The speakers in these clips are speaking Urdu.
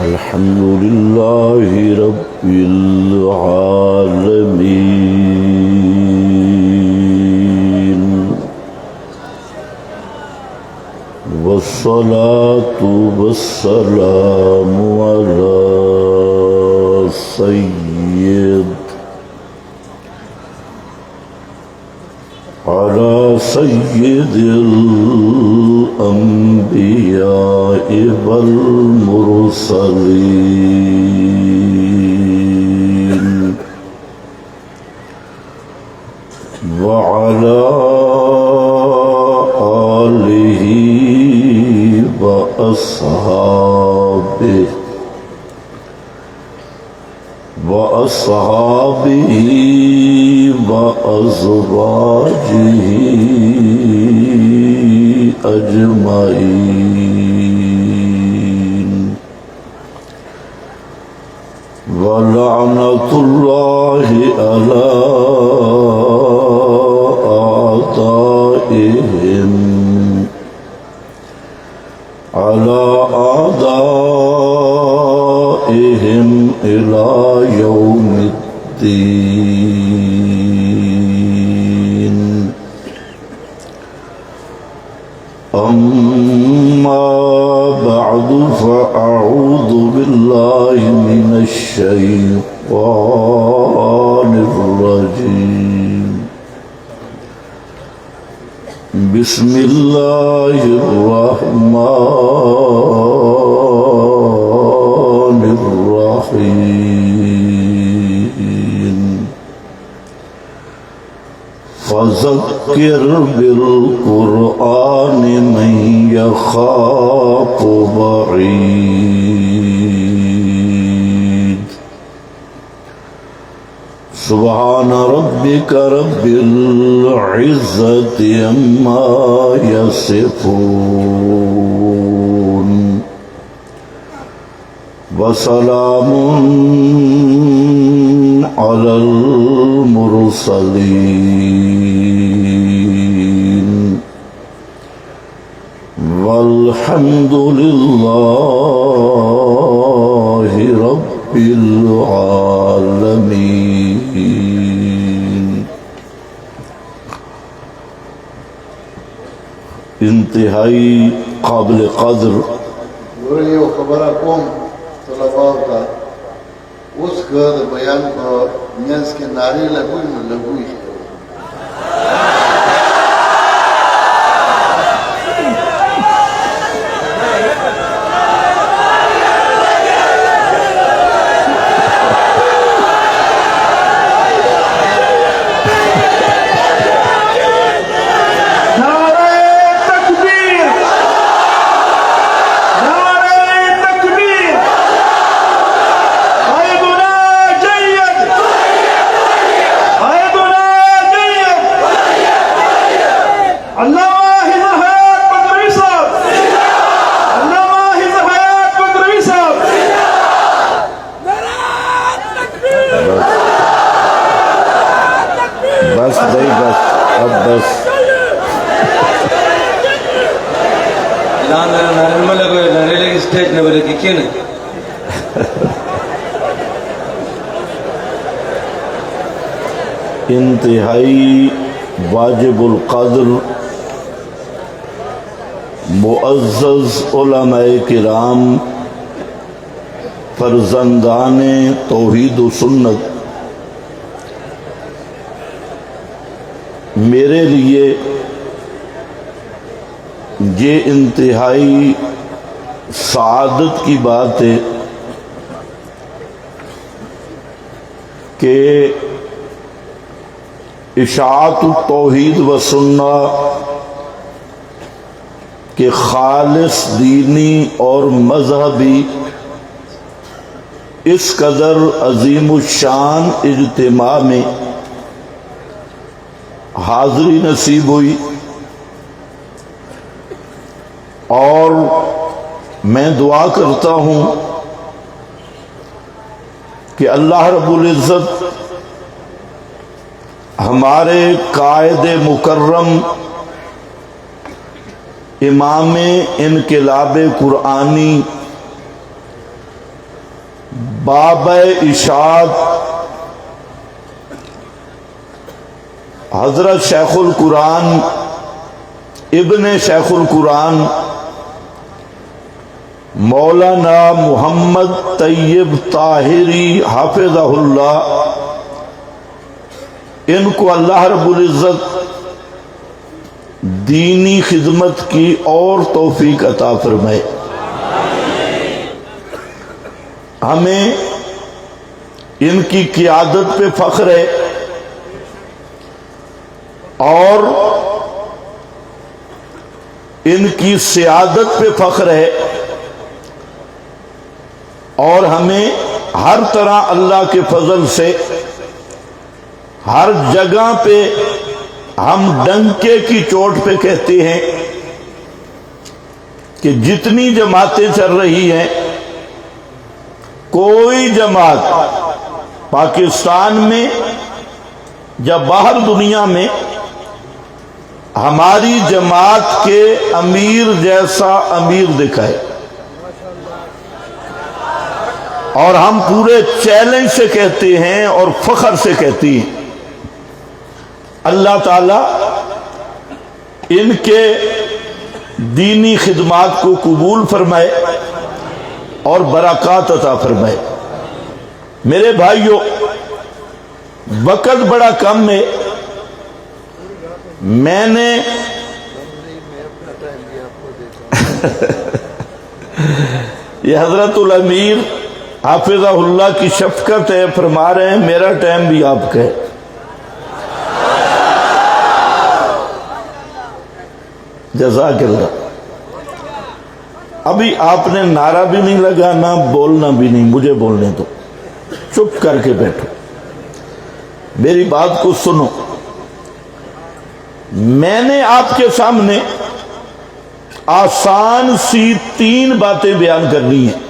الحمد لله رب العالمين والصلاة والسلام على سيد الأنبياء والمرسلين وعلى آله وأصحابه وأزواجه أجمعين ولعنة الله على أعدائهم إلى يوم الدين. أما بعد فأعوذ بالله من الشيطان الرجيم. بسم الله الرحمن الرحيم. فذكر بالقرآن من يخاف وعيد. سبحان ربك رب العزة عما يصفون وسلام على المرسلين والحمد لله رب العالمين. انتہائی قابل قدر یو خبره کوم طلباو ته اوس که د بیان په منځ کې نارې لګوي نو لګوي انتہائی واجب القدر معزز علماء کرام فرزندان توحید و سنت، میرے لیے یہ انتہائی سعادت کی بات ہے کہ اشاعت التوحید و سنہ کے خالص دینی اور مذہبی اس قدر عظیم الشان اجتماع میں حاضری نصیب ہوئی، اور میں دعا کرتا ہوں کہ اللہ رب العزت ہمارے قائد مکرم امام انقلاب قرآنی باب اشاعت حضرت شیخ القرآن ابن شیخ القرآن مولانا محمد طیب طاہری حافظہ اللہ، ان کو اللہ رب العزت دینی خدمت کی اور توفیق عطا فرمائے۔ ہمیں ان کی قیادت پہ فخر ہے اور ان کی سیادت پہ فخر ہے، اور ہمیں ہر طرح اللہ کے فضل سے ہر جگہ پہ ہم ڈنکے کی چوٹ پہ کہتے ہیں کہ جتنی جماعتیں چل رہی ہیں، کوئی جماعت پاکستان میں یا باہر دنیا میں ہماری جماعت کے امیر جیسا امیر دکھائے، اور ہم پورے چیلنج سے کہتے ہیں اور فخر سے کہتے ہیں۔ اللہ تعالی ان کے دینی خدمات کو قبول فرمائے اور برکات عطا فرمائے۔ میرے بھائیوں، وقت بڑا کم ہے، میں نے یہ حضرت الامیر حافظہ اللہ کی شفقت ہے، فرما رہے ہیں میرا ٹائم بھی آپ کا ہے۔ جزاک اللہ۔ ابھی آپ نے نعرہ بھی نہیں لگانا، بولنا بھی نہیں، مجھے بولنے دو، چپ کر کے بیٹھو، میری بات کو سنو۔ میں نے آپ کے سامنے آسان سی 3 باتیں بیان کرنی ہیں۔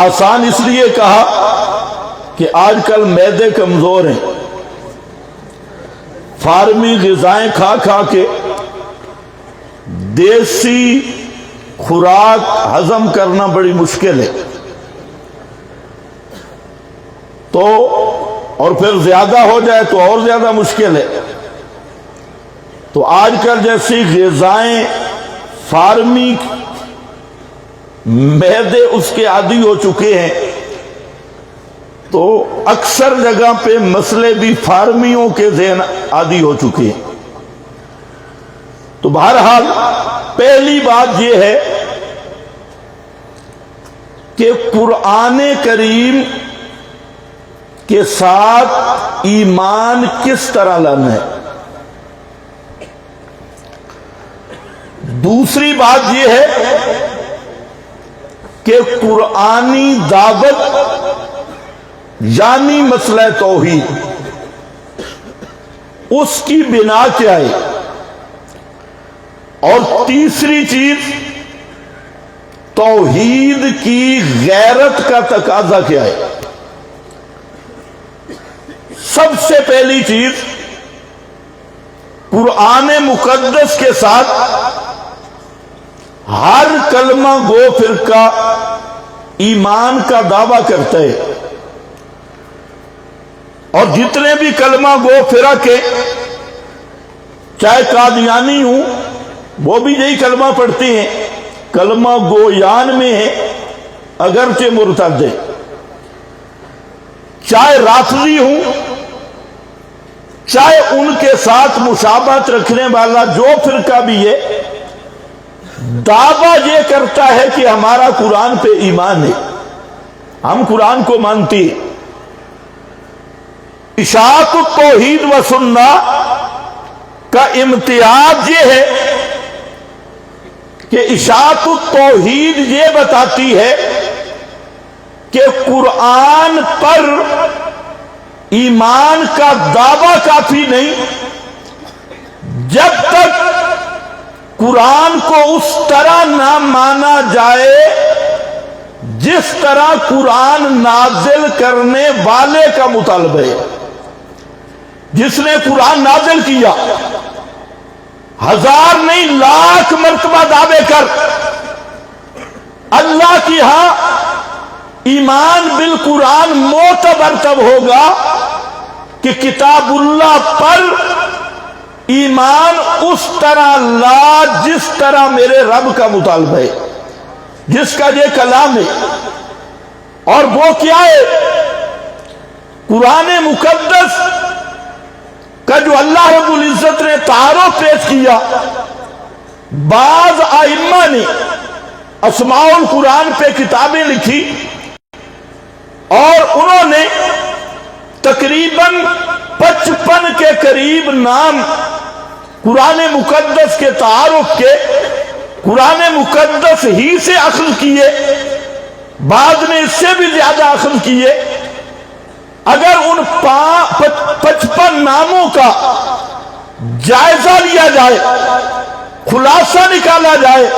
آسان اس لیے کہا کہ آج کل معدے کمزور ہیں، فارمی غذائیں کھا کھا کے دیسی خوراک ہضم کرنا بڑی مشکل ہے، تو اور پھر زیادہ ہو جائے تو اور زیادہ مشکل ہے۔ تو آج کل جیسی غذائیں فارمی معدے اس کے عادی ہو چکے ہیں، تو اکثر جگہ پہ مسئلے بھی فارمیوں کے ذہن عادی ہو چکے ہیں۔ تو بہرحال پہلی بات یہ ہے کہ قرآن کریم کے ساتھ ایمان کس طرح لانا ہے۔ دوسری بات یہ ہے کہ قرآنی دعوت یعنی مسئلہ توحید، اس کی بنا کیا ہے، اور تیسری چیز توحید کی غیرت کا تقاضا کیا ہے۔ سب سے پہلی چیز، قرآن مقدس کے ساتھ ہر کلمہ گو فرقہ ایمان کا دعویٰ کرتا ہے، اور جتنے بھی کلمہ گو فرق ہیں، چاہے قادیانی ہوں وہ بھی یہی کلمہ پڑھتے ہیں، کلمہ گویان میں ہے اگرچہ مرتد ہے، چاہے رافضی ہوں، چاہے ان کے ساتھ مشابہت رکھنے والا جو فرقہ بھی ہے، دعویٰ یہ کرتا ہے کہ ہمارا قرآن پہ ایمان ہے، ہم قرآن کو مانتے ہیں۔ اشاعت التوحید و سنہ کا امتیاز یہ ہے کہ اشاعت التوحید یہ بتاتی ہے کہ قرآن پر ایمان کا دعویٰ کافی نہیں، جب تک قرآن کو اس طرح نہ مانا جائے جس طرح قرآن نازل کرنے والے کا مطالبہ ہے۔ جس نے قرآن نازل کیا، 1000 نہیں لاکھ مرتبہ دعوے کر، اللہ کی ہاں ایمان بالقرآن معتبر تب ہوگا کہ کتاب اللہ پر ایمان اس طرح لا جس طرح میرے رب کا مطالبہ ہے، جس کا یہ کلام ہے۔ اور وہ کیا ہے؟ قرآن مقدس کا جو اللہ رب العزت نے تعارف پیش کیا، بعض ائمہ نے اسماء القرآن پہ کتابیں لکھی اور انہوں نے تقریباً 55 کے قریب نام قرآن مقدس کے تعارف کے قرآن مقدس ہی سے اخذ کیے، بعض نے اس سے بھی زیادہ اخذ کیے۔ اگر ان 55 ناموں کا جائزہ لیا جائے، خلاصہ نکالا جائے،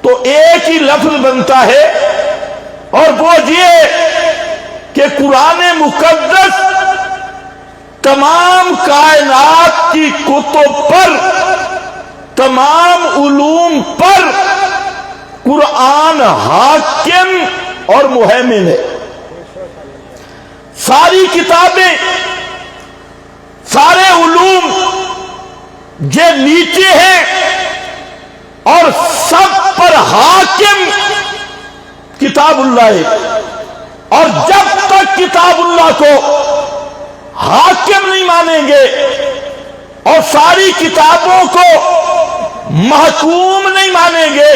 تو ایک ہی لفظ بنتا ہے، اور وہ یہ کہ قرآن مقدس تمام کائنات کی کتب پر، تمام علوم پر قرآن حاکم اور مہیمن ہے۔ ساری کتابیں، سارے علوم یہ نیچے ہیں اور سب پر حاکم کتاب اللہ ہے۔ اور جب تک کتاب اللہ کو حاکم نہیں مانیں گے اور ساری کتابوں کو محکوم نہیں مانیں گے،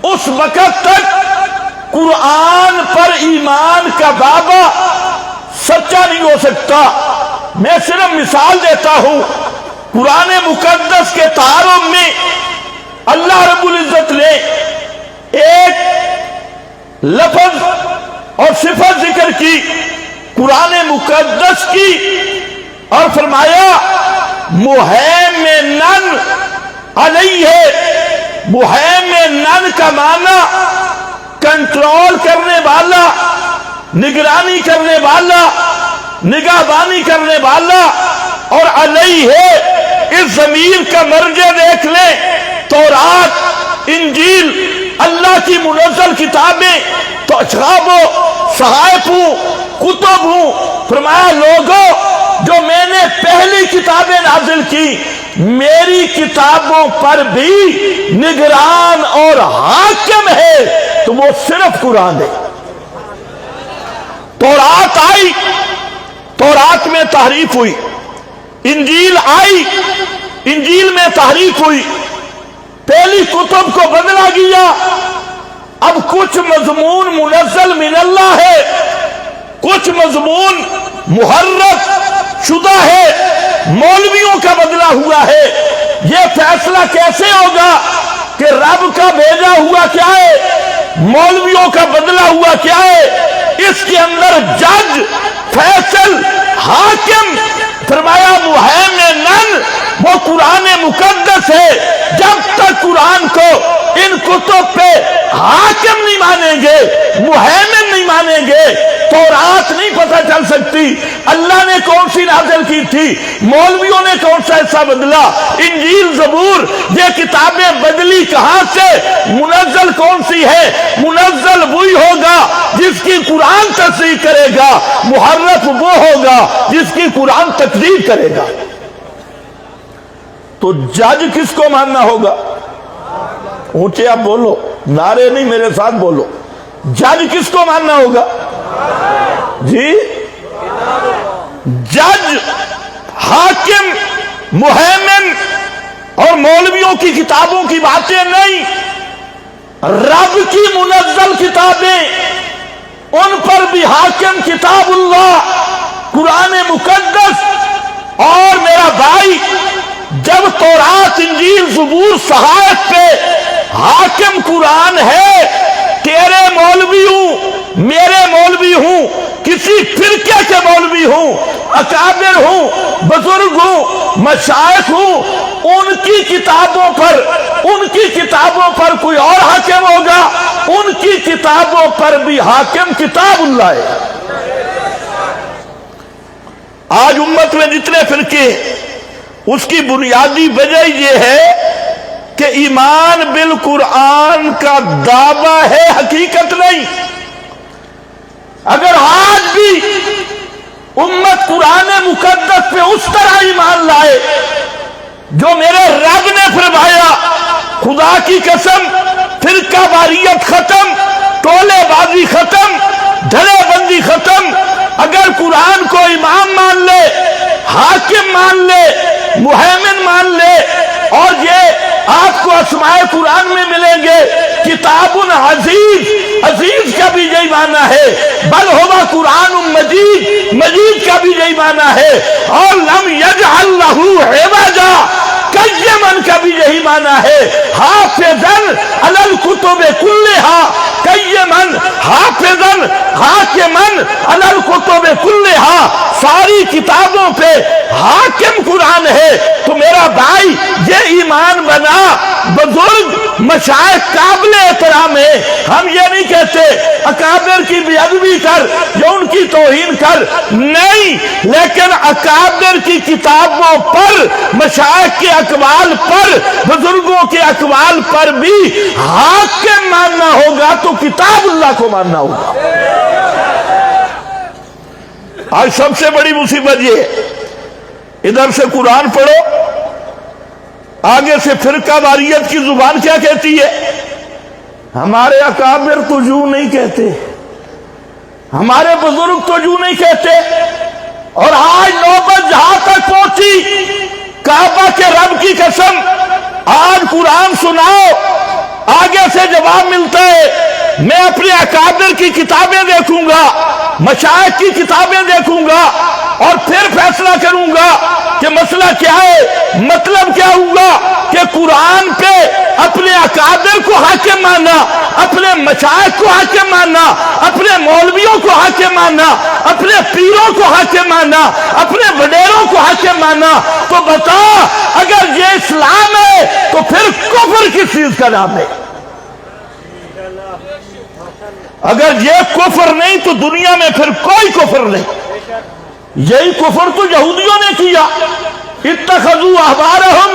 اس وقت تک قرآن پر ایمان کا دعویٰ سچا نہیں ہو سکتا۔ میں صرف مثال دیتا ہوں، قرآن مقدس کے تعارف میں اللہ رب العزت نے ایک لفظ اور صفت ذکر کی قرآن مقدس کی، اور فرمایا مہیمنن علیہ۔ مہیمنن کا معنی کنٹرول کرنے والا، نگرانی کرنے والا، نگہبانی کرنے والا، اور علیہ اس ضمیر کا مرجع دیکھ لیں، تورات، انجیل، اللہ کی منزل کتابیں، تو اشراب و صحائف ہوں، کتب ہوں۔ فرمایا لوگوں، جو میں نے پہلی کتابیں نازل کی، میری کتابوں پر بھی نگران اور حاکم ہے، تو وہ صرف قرآن ہے۔ تورات آئی، تورات میں تحریف ہوئی، انجیل آئی، انجیل میں تحریف ہوئی، پہلی کتب کو بدلا گیا۔ اب کچھ مضمون منزل من اللہ ہے، کچھ مضمون محرف شدہ ہے، مولویوں کا بدلا ہوا ہے۔ یہ فیصلہ کیسے ہوگا کہ رب کا بھیجا ہوا کیا ہے، مولویوں کا بدلا ہوا کیا ہے؟ اس کے اندر جج، فیصل، حاکم۔ فرمایا مہیمنن، وہ قرآن مقدس ہے۔ جب تک قرآن کو ان کتب پہ حاکم نہیں مانیں گے، مہیمن نہیں مانیں گے، تورات نہیں پتہ چل سکتی اللہ نے کون سی نازل کی تھی، مولویوں نے کون سا حصہ بدلا، انجیل، زبور، یہ کتابیں بدلی کہاں سے، منزل کون سی ہے؟ منزل وہی ہوگا جس کی قرآن تصدیق کرے گا، محرف وہ ہوگا جس کی قرآن تکذیب کرے گا۔ تو جج کس کو ماننا ہوگا؟ اونچے آپ بولو، نعرے نہیں، میرے ساتھ بولو۔ جج کس کو ماننا ہوگا؟ جی، جج، حاکم، مہیمن اور مولویوں کی کتابوں کی باتیں نہیں، رب کی منزل کتابیں، ان پر بھی حاکم کتاب اللہ، قرآن مقدس۔ اور میرا بھائی، جب تورات، انجیل، زبور، صحائف پہ حاکم قرآن ہے، تیرے مولوی ہوں، میرے مولوی ہوں، کسی فرقے کے مولوی ہوں، اکابر ہوں، بزرگ ہوں، مشائخ ہوں، ان کی کتابوں پر کوئی اور حاکم ہوگا؟ ان کی کتابوں پر بھی حاکم کتاب اللہ ہے۔ آج امت میں جتنے فرقے، اس کی بنیادی وجہ یہ ہے کہ ایمان بالقرآن کا کا دعویٰ ہے، حقیقت نہیں۔ اگر آج بھی امت قرآن مقدس پہ اس طرح ایمان لائے جو میرے رب نے فرمایا، خدا کی قسم فرقہ واریت ختم، ٹولے بازی ختم، دھڑے بندی ختم۔ اگر قرآن کو امام مان لے، حاکم مان لے، مہیمن مان لے، اور یہ آپ کو اسماء قرآن میں ملیں گے، کتاب عزیز، عزیز کا بھی یہی معنی ہے، بل ہوا قرآن مجید، مجید کا بھی یہی معنی ہے، اور لم یجعل لہ عوجا، قیمن کا بھی یہی معنی ہے، حافظن علی الکتب کلہا، قیمن حافظن حاکمن علی الکتب کلہا، ساری کتابوں پہ حاکم قرآن ہے۔ تو میرا بھائی یہ ایمان بنا، بزرگ مشائخ قابل احترام ہے، ہم یہ نہیں کہتے اکابر کی بے ادبی کر یا ان کی توہین کر، نہیں، لیکن اکابر کی کتابوں پر، مشائخ کے اقوال پر، بزرگوں کے اقوال پر بھی حاکم ماننا ہوگا تو کتاب اللہ کو ماننا ہوگا۔ آج سب سے بڑی مصیبت یہ ہے، ادھر سے قرآن پڑھو، آگے سے فرقہ واریت کی زبان کیا کہتی ہے؟ ہمارے اکابر تو یوں نہیں کہتے، ہمارے بزرگ تو یوں نہیں کہتے۔ اور آج نوبت جہاں تک پہنچی، کعبہ کے رب کی قسم، آج قرآن سناؤ، آگے سے جواب ملتا ہے میں اپنے اکابر کی کتابیں دیکھوں گا، مشائخ کی کتابیں دیکھوں گا، اور پھر فیصلہ کروں گا کہ مسئلہ کیا ہے۔ مطلب کیا ہوگا کہ قرآن پہ اپنے اکابر کو حاکم ماننا، اپنے مشائخ کو حاکم ماننا، اپنے مولویوں کو حاکم ماننا، اپنے پیروں کو حاکم ماننا، اپنے وڈیروں کو حاکم ماننا۔ تو بتا، اگر یہ اسلام ہے تو پھر کفر کس چیز کا نام ہے؟ اگر یہ کفر نہیں تو دنیا میں پھر کوئی کفر نہیں۔ یہی کفر تو یہودیوں نے کیا، اتخذوا احبارہم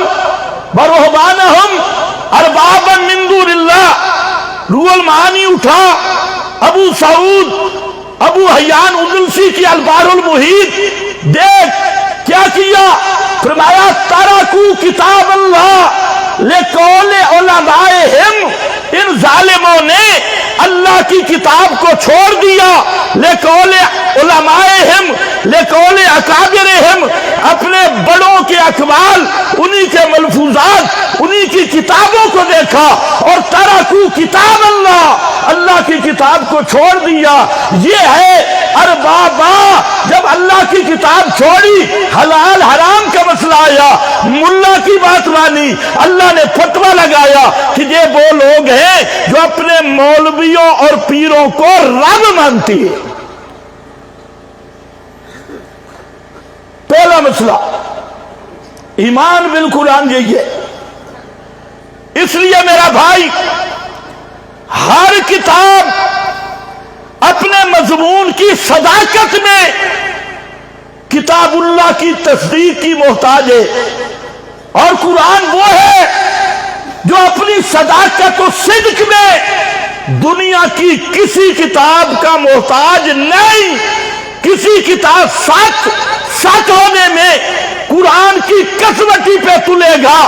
ورہبانہم اربابا من دون اللہ۔ روح المعانی اٹھا، ابو سعود، ابو حیان اندلسی کی البحر المحیط، دیکھ کیا کیا، فرمایا ترکو کتاب اللہ لقول علمائہم، ان ظالموں نے اللہ کی کتاب کو چھوڑ دیا، لقول علمائہم، لقول اکابرہم، اپنے بڑوں کے اقوال، انہی کے ملفوظات، انہی کی کتابوں کو دیکھا، اور ترکو کتاب اللہ، اللہ کی کتاب کو چھوڑ دیا۔ یہ ہے اربابا، جب اللہ کی کتاب چھوڑی، حلال حرام کا مسئلہ آیا، ملا کی بات مانی، اللہ نے فتویٰ لگایا کہ یہ وہ لوگ ہیں جو اپنے مولویوں اور پیروں کو رب مانتی ہے۔ پہلا مسئلہ ایمان بالقرآن یہی ہے۔ اس لیے میرا بھائی، ہر کتاب اپنے مضمون کی صداقت میں کتاب اللہ کی تصدیق کی محتاج ہے، اور قرآن وہ ہے جو اپنی صداقت و صدق میں دنیا کی کسی کتاب کا محتاج نہیں۔ کسی کتاب سچ ہونے میں قرآن کی کسوٹی پہ تلے گا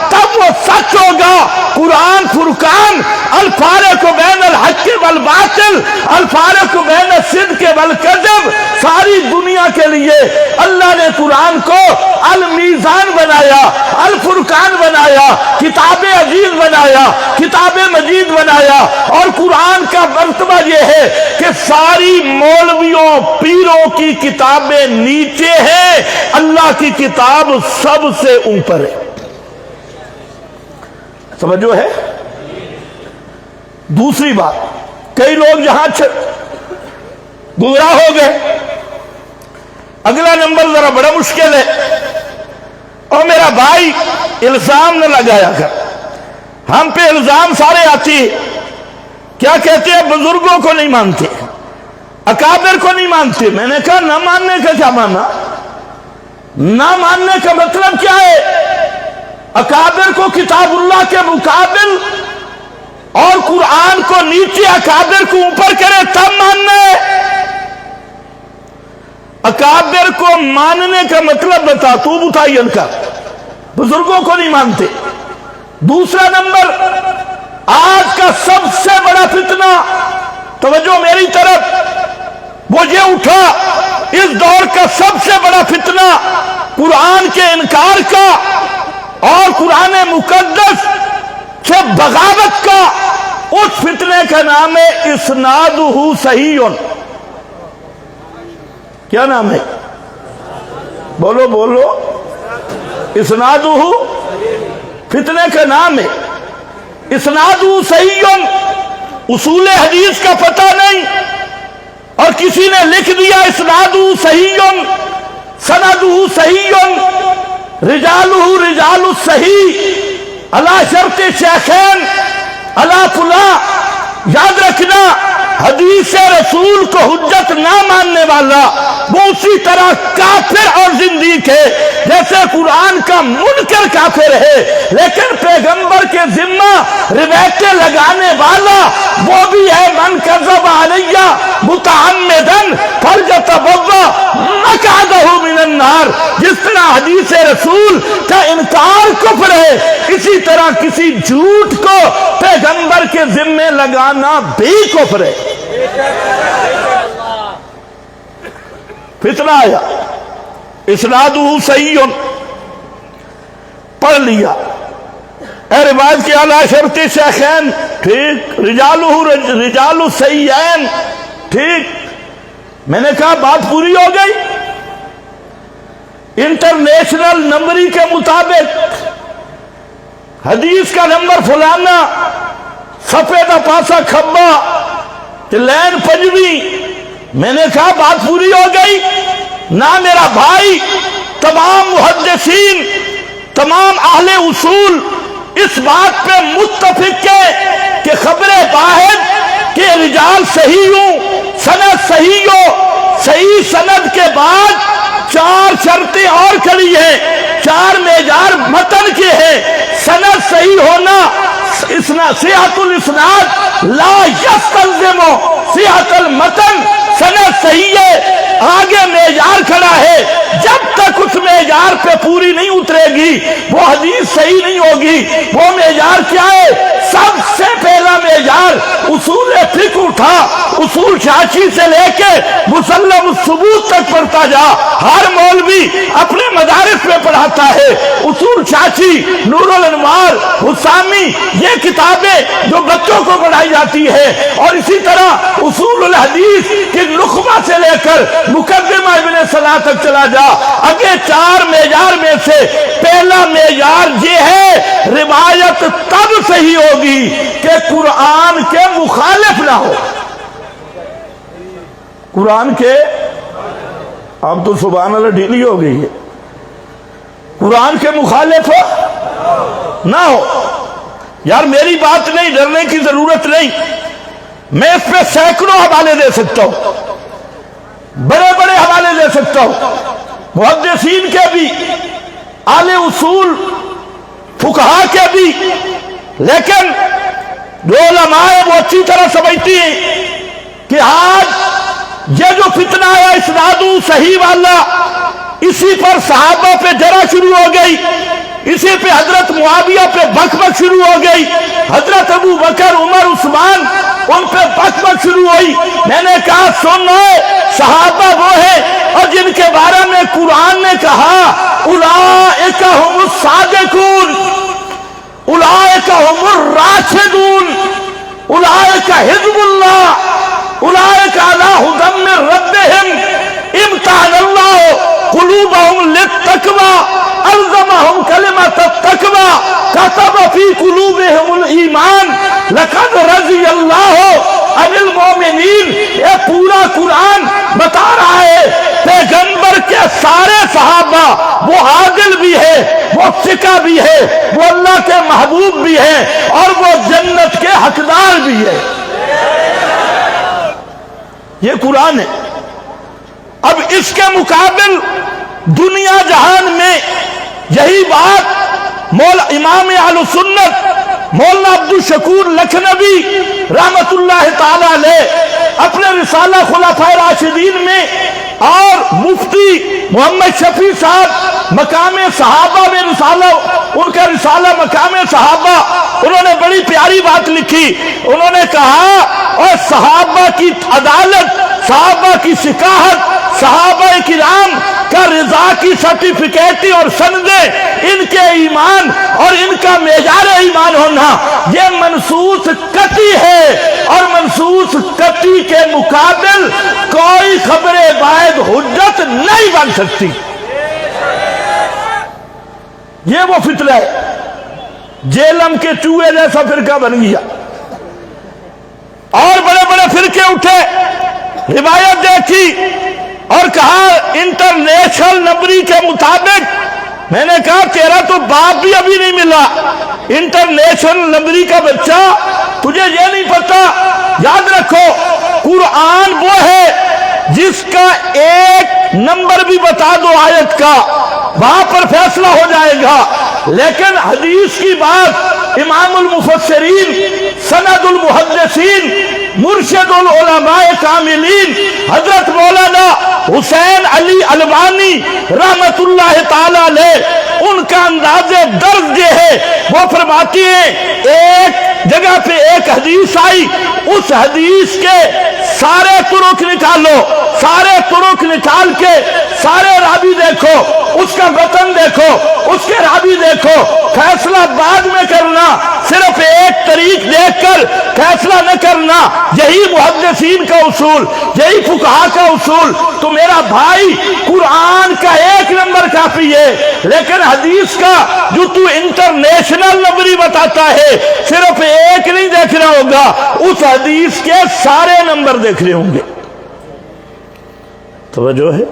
تب وہ سچ ہوگا۔ قرآن فرقان، الفارق بین الحق والباطل، الفارق بین الصدق والکذب، ساری دنیا کے لیے اللہ نے قرآن کو المیزان بنایا، الفرقان بنایا، کتاب عزیز بنایا، کتاب مجید بنایا۔ اور قرآن کا مرتبہ یہ ہے کہ ساری مولویوں پیروں کی کتابیں نیچے ہیں، اللہ کی کتاب سب سے اوپر ہے۔ سمجھو ہے؟ دوسری بات، کئی لوگ یہاں گمراہ ہو گئے۔ اگلا نمبر ذرا بڑا مشکل ہے، اور میرا بھائی الزام نہ لگایا کر، ہم پہ الزام سارے آتی ہے۔ کیا کہتے ہیں؟ بزرگوں کو نہیں مانتے، اکابر کو نہیں مانتے۔ میں نے کہا نہ ماننے کا کیا مانا؟ نہ ماننے کا مطلب کیا ہے؟ اکابر کو کتاب اللہ کے مقابل اور قرآن کو نیچے اکابر کو اوپر کرے تب ماننا ہے؟ اکابر کو ماننے کا مطلب بتا، تو متعین کا بزرگوں کو نہیں مانتے۔ دوسرا نمبر، آج کا سب سے بڑا فتنہ، توجہ میری طرف، وہ یہ اٹھا، اس دور کا سب سے بڑا فتنہ قرآن کے انکار کا اور قرآن مقدس سے بغاوت کا۔ اس فتنے کا نام ہے اسنادہ صحیح۔ کیا نام ہے؟ بولو بولو، اسنادہ، فتنے کا نام ہے اسنادہ صحیح۔ اصول حدیث کا پتہ نہیں اور کسی نے لکھ دیا اسنادہ صحیح، سندہ صحیح، رجالہ رجال الصحیح، علی شرط شیخین، علی فلاں۔ یاد رکھنا، حدیث رسول کو حجت نہ ماننے والا وہ اسی طرح کافر اور زندیق ہے جیسے قرآن کا منکر کافر ہے، لیکن پیغمبر کے ذمہ روایتیں لگانے والا وہ بھی ہے من کذب علیہ متعمدا فلیتبوأ مقعدہ من النار۔ جس طرح حدیث رسول کا انکار کفر ہے، اسی طرح کسی جھوٹ کو پیغمبر کے ذمہ لگانا بھی کفر ہے۔ فتنہ آیا، اسنادہ صحیح، پڑھ لیا، اے روایت کے اعلیٰ شرط شیخین، ٹھیک، رجالہ رجال الصحیحین، ٹھیک۔ میں نے کہا بات پوری ہو گئی۔ انٹرنیشنل نمبری کے مطابق حدیث کا نمبر فلانا، صفحے دا پاسا کھبا، لین پنجویں۔ میں نے کہا بات پوری ہو گئی۔ نہ میرا بھائی، تمام محدثین، تمام اہل اصول اس بات پہ متفق ہے کہ خبر واحد کہ رجال صحیح ہوں، سند صحیح ہو، صحیح سند کے بعد چار شرطیں اور کھڑی ہیں، چار معیار متن کے ہیں۔ سند صحیح ہونا، صحت الاسناد لا یستلزم صحت المتن۔ سند صحیح ہے، آگے معیار کھڑا ہے، جب تک اس معیار پہ پوری نہیں اترے گی وہ حدیث صحیح نہیں ہوگی۔ وہ معیار کیا ہے؟ سب سے پہلا معیار اصول فقہ اٹھا، اصول شاشی سے لے کے مسلم الثبوت تک پڑھتا جا۔ ہر مولوی اپنے مدارس میں پڑھاتا ہے اصول شاشی، نور الانوار، حسامی، یہ کتابیں جو بچوں کو پڑھائی جاتی ہے، اور اسی طرح اصول الحدیث کی نخبہ سے لے کر مقدمہ ابن صلاح تک چلا جا۔ اگے چار معیار میں سے پہلا معیار یہ ہے روایت تب صحیح ہوگی کہ قرآن کے مخالف نہ ہو۔ قرآن کے، اب تو سبحان اللہ ڈھیلی ہو گئی ہے، قرآن کے مخالف نہ ہو۔ یار میری بات نہیں، ڈرنے کی ضرورت نہیں، میں اس پہ سینکڑوں حوالے دے سکتا ہوں، بڑے بڑے حوالے دے سکتا ہوں، محدثین کے بھی، اہل اصول فقہا کے بھی، لیکن جو علماء وہ اچھی طرح سمجھتی ہیں کہ آج یہ جو فتنہ ہے اسناد صحیح والا، اسی پر صحابہ پہ جرح شروع ہو گئی، اسی پہ حضرت معاویہ پہ بک بک شروع ہو گئی، حضرت ابو بکر، عمر، عثمان، ان پہ بک بک شروع ہوئی۔ میں نے کہا سنو، صحابہ وہ ہیں اور جن کے بارے میں قرآن نے کہا اولئک هم الصادقون، اولئک هم الراشدون، اولئک حزب اللہ، اولئک علی ھدی من ربہم، امتحن اللہ قلوبہم للتقوی، الزمہم کلمۃ التقوی، کتب فی قلوبہم الایمان، لقد رضی اللہ عن المؤمنین۔ یہ پورا قرآن بتا رہا ہے پیغمبر کے سارے صحابہ وہ عادل بھی ہے، وہ ثقہ بھی ہے، وہ اللہ کے محبوب بھی ہے، اور وہ جنت کے حقدار بھی ہے۔ یہ قرآن ہے۔ اب اس کے مقابل دنیا جہان میں یہی بات مولا امام اہل سنت مولانا عبدالشکور لکھنوی رحمتullah تعالی علیہ اپنے رسالہ خلفائے راشدین میں اور مفتی محمد شفیع صاحب مقام صحابہ میں رسالہ، ان کا رسالہ مقام صحابہ، انہوں نے بڑی پیاری بات لکھی. انہوں نے کہا اور صحابہ کی عدالت، صحابہ کی سکاحت، صحابہ کرام کا رضا کی سرٹیفکیٹی اور سندیں، ان کے ایمان اور ان کا معیار ایمان ہونا یہ منصوص قطعی ہے، اور منصوص قطعی کے مقابل کوئی خبر واحد حجت نہیں بن سکتی. یہ وہ فتنہ ہے، جیلم کے چوہے جیسا فرقہ بن گیا اور بڑے بڑے فرقے اٹھے. روایت دیکھی اور کہا انٹرنیشنل نمبری کے مطابق، میں نے کہا تیرا تو باپ بھی ابھی نہیں ملا، انٹرنیشنل نمبری کا بچہ، تجھے یہ نہیں پتا. یاد رکھو قرآن وہ ہے جس کا ایک نمبر بھی بتا دو آیت کا، وہاں پر فیصلہ ہو جائے گا. لیکن حدیث کی بات امام المفسرین، سند المحدثین، مرشد العلماء کاملین حضرت مولانا حسین علی البانی رحمت اللہ تعالی علیہ، ان کا انداز درد یہ ہے، وہ فرماتی ہیں ایک جگہ پہ ایک حدیث آئی، اس حدیث کے سارے طرق نکالو، سارے طرق نکال کے سارے راوی دیکھو، اس کا متن دیکھو، اس کے راوی دیکھو، فیصلہ بعد میں کرنا، صرف ایک طریق دیکھ کر فیصلہ نہ کرنا. یہی محدثین کا اصول، یہی فقہا کا اصول. تو میرا بھائی قرآن کا ایک نمبر کافی ہے، لیکن حدیث کا جو تو انٹرنیشنل نمبری بتاتا ہے صرف ایک نہیں دیکھنا ہوگا، اس حدیث کے سارے نمبر دیکھنے ہوں گے. توجہ ہے؟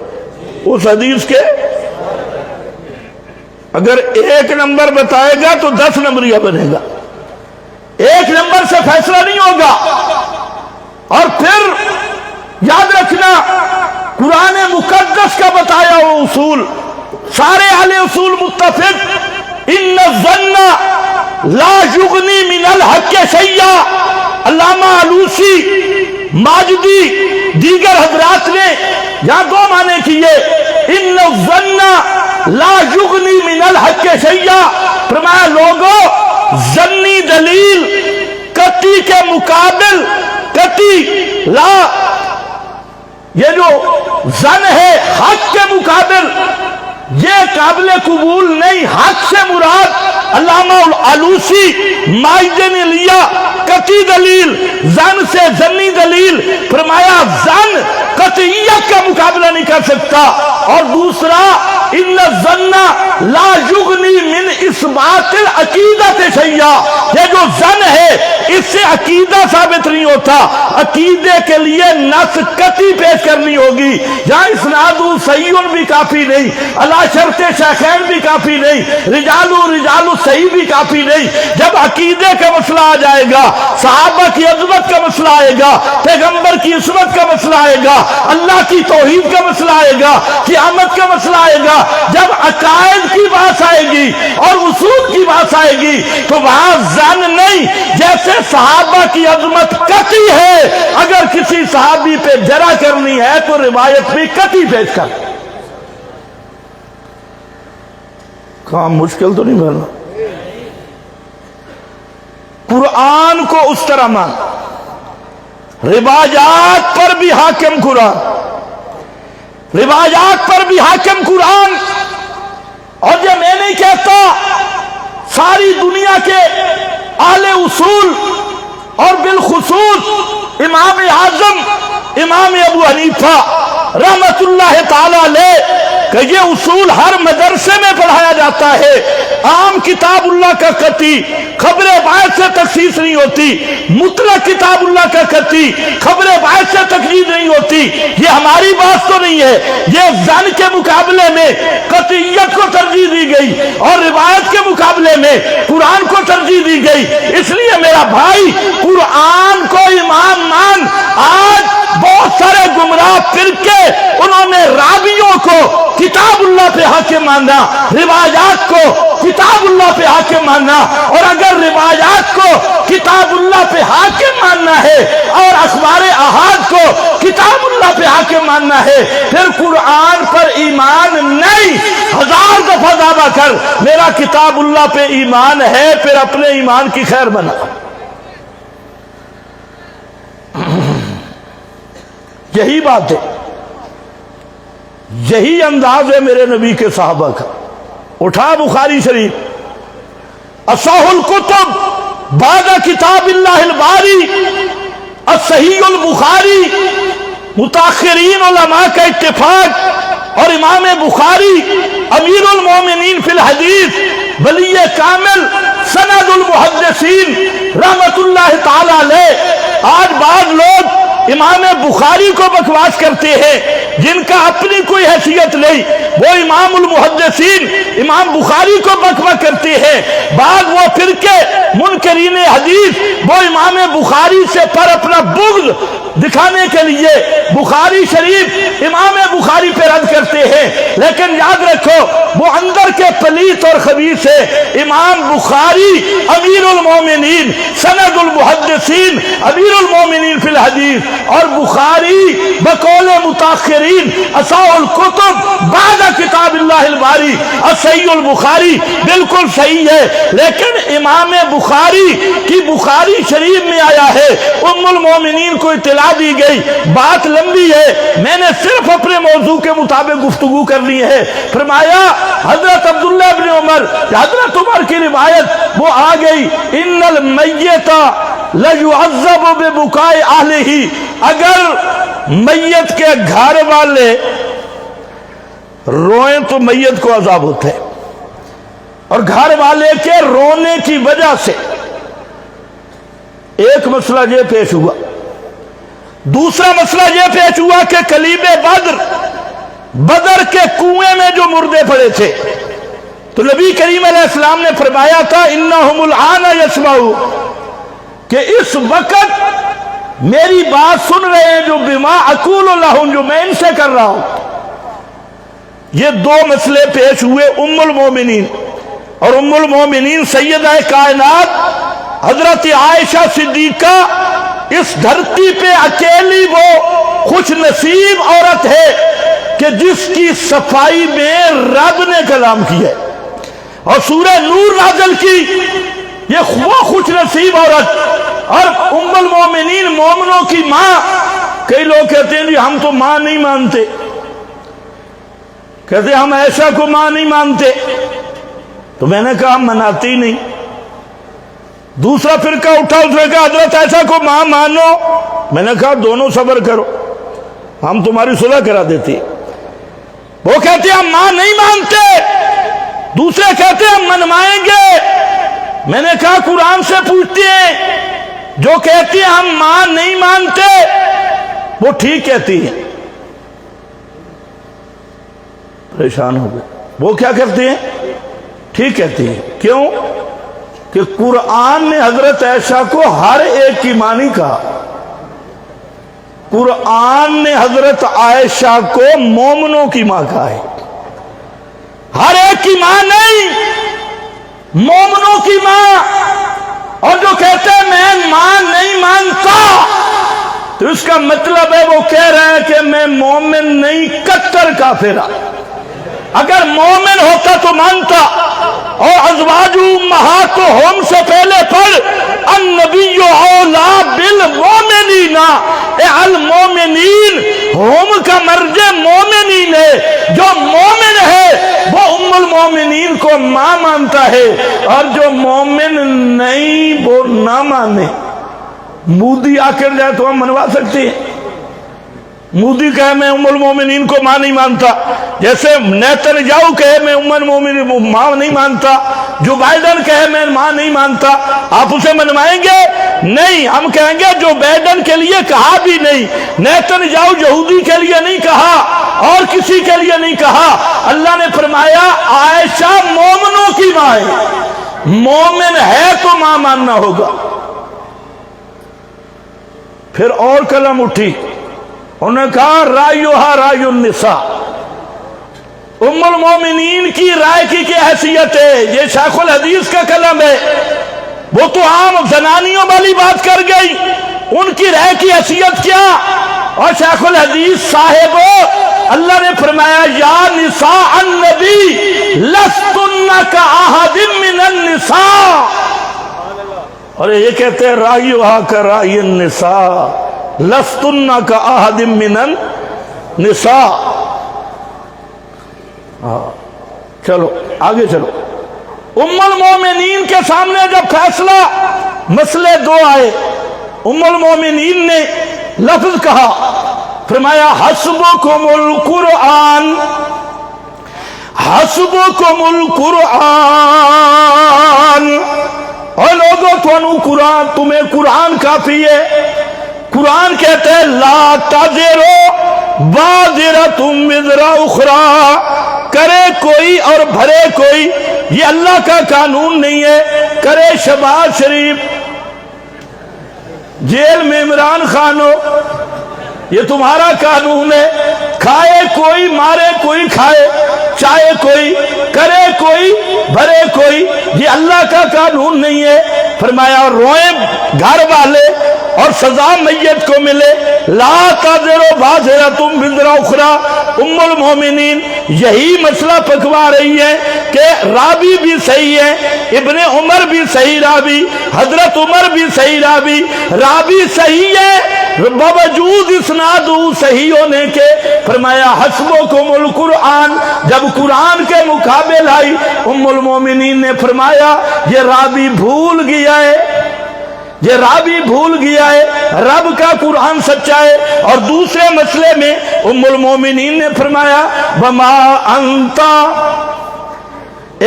اس حدیث کے اگر ایک نمبر بتائے گا تو 10 نمبریہ بنے گا، ایک نمبر سے فیصلہ نہیں ہوگا. اور پھر یاد رکھنا قرآن مقدس کا بتایا وہ اصول، سارے اہل اصول متفق، ان الظن لا یغنی من الحق شیئا. علامہ علوسی، ماجدی، دیگر حضرات نے یہاں دو معنی کیے. ان الظن لا یغنی من الحق شیئا، فرمایا لوگوں ظنی دلیل قطعی کے مقابل، قطعی لا، یہ جو ظن ہے حق کے مقابل یہ قابل قبول نہیں. حق سے مراد علامہ علوسی ماجدی نے لیا قطعی دلیل، ظن سے ظنی دلیل، فرمایا ظن قطعیت کا مقابلہ نہیں کر سکتا. اور دوسرا ان الظن لا یغنی من اثبات العقیدۃ شیئا، یہ جو ظن ہے اس سے عقیدہ ثابت نہیں ہوتا، عقیدے کے لیے نص قطعی پیش کرنی ہوگی. یہاں اسناد صحیح بھی کافی نہیں، علی شرط شیخین بھی کافی نہیں، رجال صحیح بھی کافی نہیں. جب عقیدے کا مسئلہ آ جائے گا، صحابہ کی عظمت کا مسئلہ آئے گا، پیغمبر کی عصمت کا مسئلہ آئے گا، اللہ کی توحید کا مسئلہ آئے گا، قیامت کا مسئلہ آئے گا، جب عقائد کی بات آئے گی اور اصول کی بات آئے گی تو وہاں ظن نہیں. جیسے صحابہ کی عظمت قطعی ہے، اگر کسی صحابی پہ جرح کرنی ہے تو روایت بھی قطعی پیش کر. کام مشکل تو نہیں بنا. قرآن کو اس طرح مان، روایات پر بھی حاکم قرآن، روایات پر بھی حاکم قرآن. اور یہ میں نہیں کہتا، ساری دنیا کے اہل اصول اور بالخصوص امام اعظم امام ابو حنیفہ رحمت اللہ تعالی علیہ کہ یہ اصول ہر مدرسے میں پڑھایا جاتا ہے. عام کتاب اللہ کا قطعی، خبر باعث سے تخصیص نہیں ہوتی. مطلق کتاب اللہ کا قطعی، خبر باعث سے تقیید نہیں ہوتی. یہ ہماری بات تو نہیں ہے، یہ ظن کے مقابلے میں قطعیت کو ترجیح دی گئی اور روایت کے مقابلے میں قرآن کو ترجیح دی گئی. اس لیے میرا بھائی قرآن کو امام مان. آج بہت سارے گمراہ گمراہ فرقے انہوں نے راویوں کو کتاب اللہ پہ حاکم مانا، روایات کو کتاب اللہ پہ حاکم مانا، اور اگر روایات کو کتاب اللہ پہ حاکم ماننا ہے اور اخبار احاد کو کتاب اللہ پہ حاکم ماننا ہے، پھر قرآن پر ایمان نہیں، 1000 دفعہ دعویٰ کر میرا کتاب اللہ پہ ایمان ہے، پھر اپنے ایمان کی خیر بنا۔ یہی بات ہے، یہی انداز ہے میرے نبی کے صحابہ کا۔ اٹھا بخاری شریف، اصح الکتب بعد کتاب اللہ الباری الصحیح البخاری، متاخرین علماء کا اتفاق، اور امام بخاری امیر المومنین فی الحدیث، ولی کامل، سند المحدثین رحمت اللہ تعالی علیہ۔ آج بعض لوگ امام بخاری کو بکواس کرتے ہیں جن کا اپنی کوئی حیثیت نہیں، وہ امام المحدثین امام بخاری کو بکوا کرتے ہیں۔ بعض وہ فرقے منکرین حدیث وہ امام بخاری سے پر اپنا بغض دکھانے کے لیے بخاری شریف امام بخاری پہ رد کرتے ہیں، لیکن یاد رکھو وہ اندر کے پلیت اور خبیث ہے۔ امام بخاری امیر المومنین، سند المحدثین امیر المومنین فی الحدیث، اور بخاری بقول متاخرین اصح الکتب بعد کتاب اللہ الباری الصحیح البخاری بالکل صحیح ہے، لیکن امام بخاری کی بخاری شریف میں آیا ہے، ام المومنین کو اطلاع دی گئی، بات لمبی ہے، میں نے صرف اپنے موضوع کے مطابق گفتگو کرنی ہے۔ فرمایا حضرت عبداللہ بن عمر، حضرت عمر کی روایت وہ آ گئی، ان المیت لَيُعَذَّبُ بِبُكَاءِ أَهْلِهِ، اگر میت کے گھر والے روئیں تو میت کو عذاب ہوتا ہے، اور گھر والے کے رونے کی وجہ سے ایک مسئلہ یہ پیش ہوا۔ دوسرا مسئلہ یہ پیش ہوا کہ کلیب بدر کے کنویں میں جو مردے پڑے تھے، تو نبی کریم علیہ السلام نے فرمایا تھا انہم الآن یسمعون، کہ اس وقت میری بات سن رہے ہیں، جو بما اقول لہم، جو میں ان سے کر رہا ہوں۔ یہ دو مسئلے پیش ہوئے، ام المومنین اور ام المومنین سیدہ کائنات حضرت عائشہ صدیقہ، اس دھرتی پہ اکیلی وہ خوش نصیب عورت ہے کہ جس کی صفائی میں رب نے کلام کیا ہے اور سورہ نور نازل کی، یہ وہ خوش نصیب عورت۔ اور ام المومنین مومنوں کی ماں، کئی لوگ کہتے ہیں جی ہم تو ماں نہیں مانتے، کہتے ہم عائشہ کو ماں نہیں مانتے، تو میں نے کہا ہم مناتے ہی نہیں۔ دوسرا فرقہ اٹھا، اس نے کہا حضرت عائشہ کو ماں مانو، میں نے کہا دونوں صبر کرو، ہم تمہاری صلح کرا دیتے۔ وہ کہتے ہم ماں نہیں مانتے، دوسرے کہتے ہم منوائیں گے۔ میں نے کہا قرآن سے پوچھتے ہیں، جو کہتی ہیں ہم ماں نہیں مانتے وہ ٹھیک کہتی ہیں۔ پریشان ہو گئے، وہ کیا کہتے ہیں؟ ٹھیک کہتی ہیں۔ کیوں؟ کہ قرآن نے حضرت عائشہ کو ہر ایک کی ماں نہیں کہا، قرآن نے حضرت عائشہ کو مومنوں کی ماں کہا ہے، ہر ایک کی ماں نہیں، مومنوں کی ماں۔ اور جو کہتے ہیں میں ماں نہیں مانتا، تو اس کا مطلب ہے وہ کہہ رہے ہیں کہ میں مومن نہیں، کٹر کافر۔ اگر مومن ہوتا تو مانتا۔ اور ازواج امہاتہم سے پہلے پڑھ النبی اولا بالمومنین، المومنین ہم کا مرجع مومنین ہے، جو مومن ہے وہ ام المومنین کو ماں مانتا ہے، اور جو مومن نہیں وہ نہ مانے۔ مودی آ کر جائے تو ہم منوا سکتے ہیں، مودی کہے میں ام المومنین کو ماں نہیں مانتا، جیسے نیتنیاہو کہے میں ام المومنین ماں نہیں مانتا، جو بائیڈن کہے میں ماں نہیں مانتا، آپ اسے منوائیں گے؟ نہیں، ہم کہیں گے جو بائیڈن کے لیے کہا بھی نہیں، نیتنیاہو یہودی کے لیے نہیں کہا اور کسی کے لیے نہیں کہا، اللہ نے فرمایا عائشہ مومنوں کی ماں ہے، مومن ہے تو ماں ماننا ہوگا۔ پھر اور قلم اٹھی، انہوں نے کہا رایوہا رای النساء، ام المومنین کی رائے کی کیا حیثیت ہے؟ یہ شیخ الحدیث کا کلام ہے، وہ تو عام زنانیوں والی بات کر گئی، ان کی رائے کی حیثیت کیا؟ اور شیخ الحدیث صاحب اللہ نے فرمایا یا نساء النبی لستن کاحد من النساء، اور یہ کہتے ہیں رایوہا کا رای النساء لستن کاحد من النساء۔ چلو آگے چلو، ام المومنین کے سامنے جب فیصلہ مسئلے دو آئے، ام المومنین نے لفظ کہا، فرمایا حسبکم القرآن، حسبکم القرآن، اور لوگوں تمہیں قرآن کافی ہے۔ قرآن کہتے ہیں لا تزرو وازرۃ وزر اخری، کرے کوئی اور بھرے کوئی، یہ اللہ کا قانون نہیں ہے۔ کرے شہباز شریف جیل میں عمران خان ہو، یہ تمہارا قانون ہے۔ کھائے کوئی مارے کوئی کھائے، چاہے کوئی کرے کوئی بھرے کوئی، یہ اللہ کا قانون نہیں ہے۔ فرمایا روئیں گھر والے اور سزا میت کو ملے، لا تزر وازرۃ وزر اخری۔ ام المومنین یہی مسئلہ پکوا رہی ہے کہ راوی بھی صحیح ہے، ابن عمر بھی صحیح راوی، حضرت عمر بھی صحیح راوی، راوی صحیح ہے باوجود اسناد صحیح ہونے کے۔ فرمایا حسبکم القرآن، جب قرآن کے مقابل آئی ام المومنین نے فرمایا یہ راوی بھول گیا ہے، یہ راوی بھول گیا ہے، رب کا قرآن سچا ہے۔ اور دوسرے مسئلے میں ام المومنین نے فرمایا وما انتا،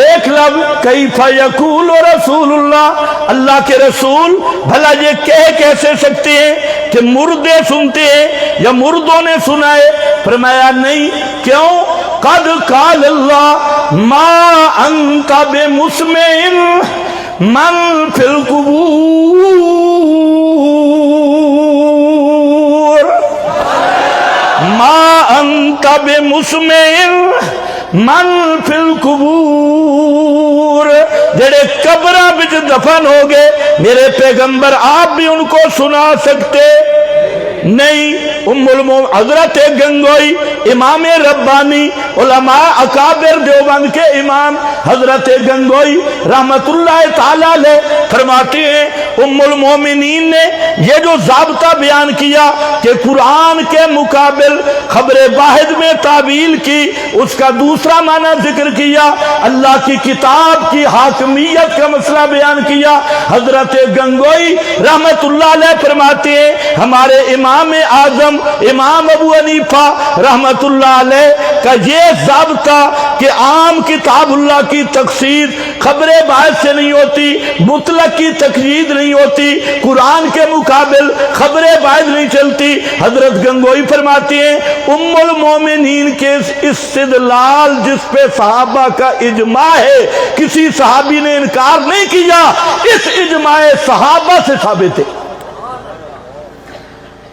ایک لفظ کیف یقول رسول اللہ، اللہ کے رسول بھلا یہ کہہ کیسے سکتے ہیں کہ مردے سنتے ہیں یا مردوں نے سنا ہے؟ فرمایا نہیں، کیوں؟ قد قال اللہ ما انت بمسمع من فی القبور، ما انت بمسمع من فی القبور، جڑے قبراں وچ دفن ہو گئے میرے پیغمبر آپ بھی ان کو سنا سکتے نہیں۔ حضرت گنگوئی امام ربانی، علماء اکابر دیوبند کے امام حضرت گنگوئی رحمت اللہ تعالی علیہ فرماتے ہیں ام المومنین نے یہ جو ضابطہ بیان کیا کہ قرآن کے مقابل خبر واحد میں تعویل کی، اس کا دوسرا معنی ذکر کیا، اللہ کی کتاب کی حاکمیت کا مسئلہ بیان کیا۔ حضرت گنگوئی رحمت اللہ علیہ فرماتے ہیں ہمارے امام اعظم امام ابو حنیفہ رحمت اللہ علیہ کا یہ ضابطہ کہ عام کتاب اللہ کی تخصیص خبر باعث سے نہیں ہوتی، مطلق کی تقیید نہیں ہوتی، قرآن کے مقابل خبر باعث نہیں چلتی۔ حضرت گنگوئی فرماتے ہیں ام المومنین کے استدلال جس پہ صحابہ کا اجماع ہے، کسی صحابی نے انکار نہیں کیا، اس اجماع صحابہ سے ثابت ہے۔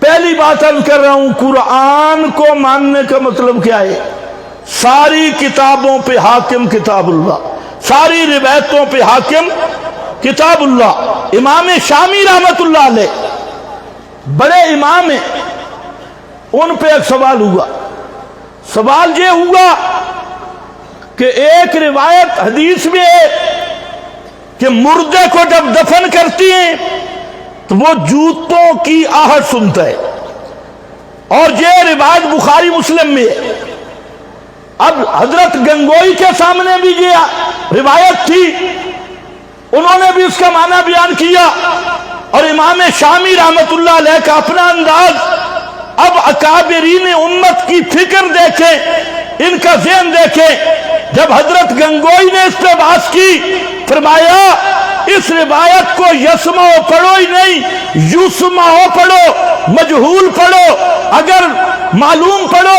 پہلی بات عرض کر رہا ہوں، قرآن کو ماننے کا مطلب کیا ہے؟ ساری کتابوں پہ حاکم کتاب اللہ، ساری روایتوں پہ حاکم کتاب اللہ۔ امام شامی رحمت اللہ علیہ بڑے امام ہیں، ان پہ ایک سوال ہوا، سوال یہ ہوا کہ ایک روایت حدیث میں ہے کہ مردے کو جب دفن کرتی ہیں تو وہ جوتوں کی آہٹ سنتا ہے، اور یہ روایت بخاری مسلم میں ہے۔ اب حضرت گنگوئی کے سامنے بھی یہ روایت تھی، انہوں نے بھی اس کا معنی بیان کیا، اور امام شامی رحمت اللہ علیہ کا اپنا انداز۔ اب اکابرین امت کی فکر دیکھیں، ان کا ذہن دیکھیں۔ جب حضرت گنگوئی نے اس پہ بحث کی، فرمایا اس روایت کو یسمع پڑھو ہی نہیں، یسمع پڑھو، مجہول پڑھو، اگر معلوم پڑھو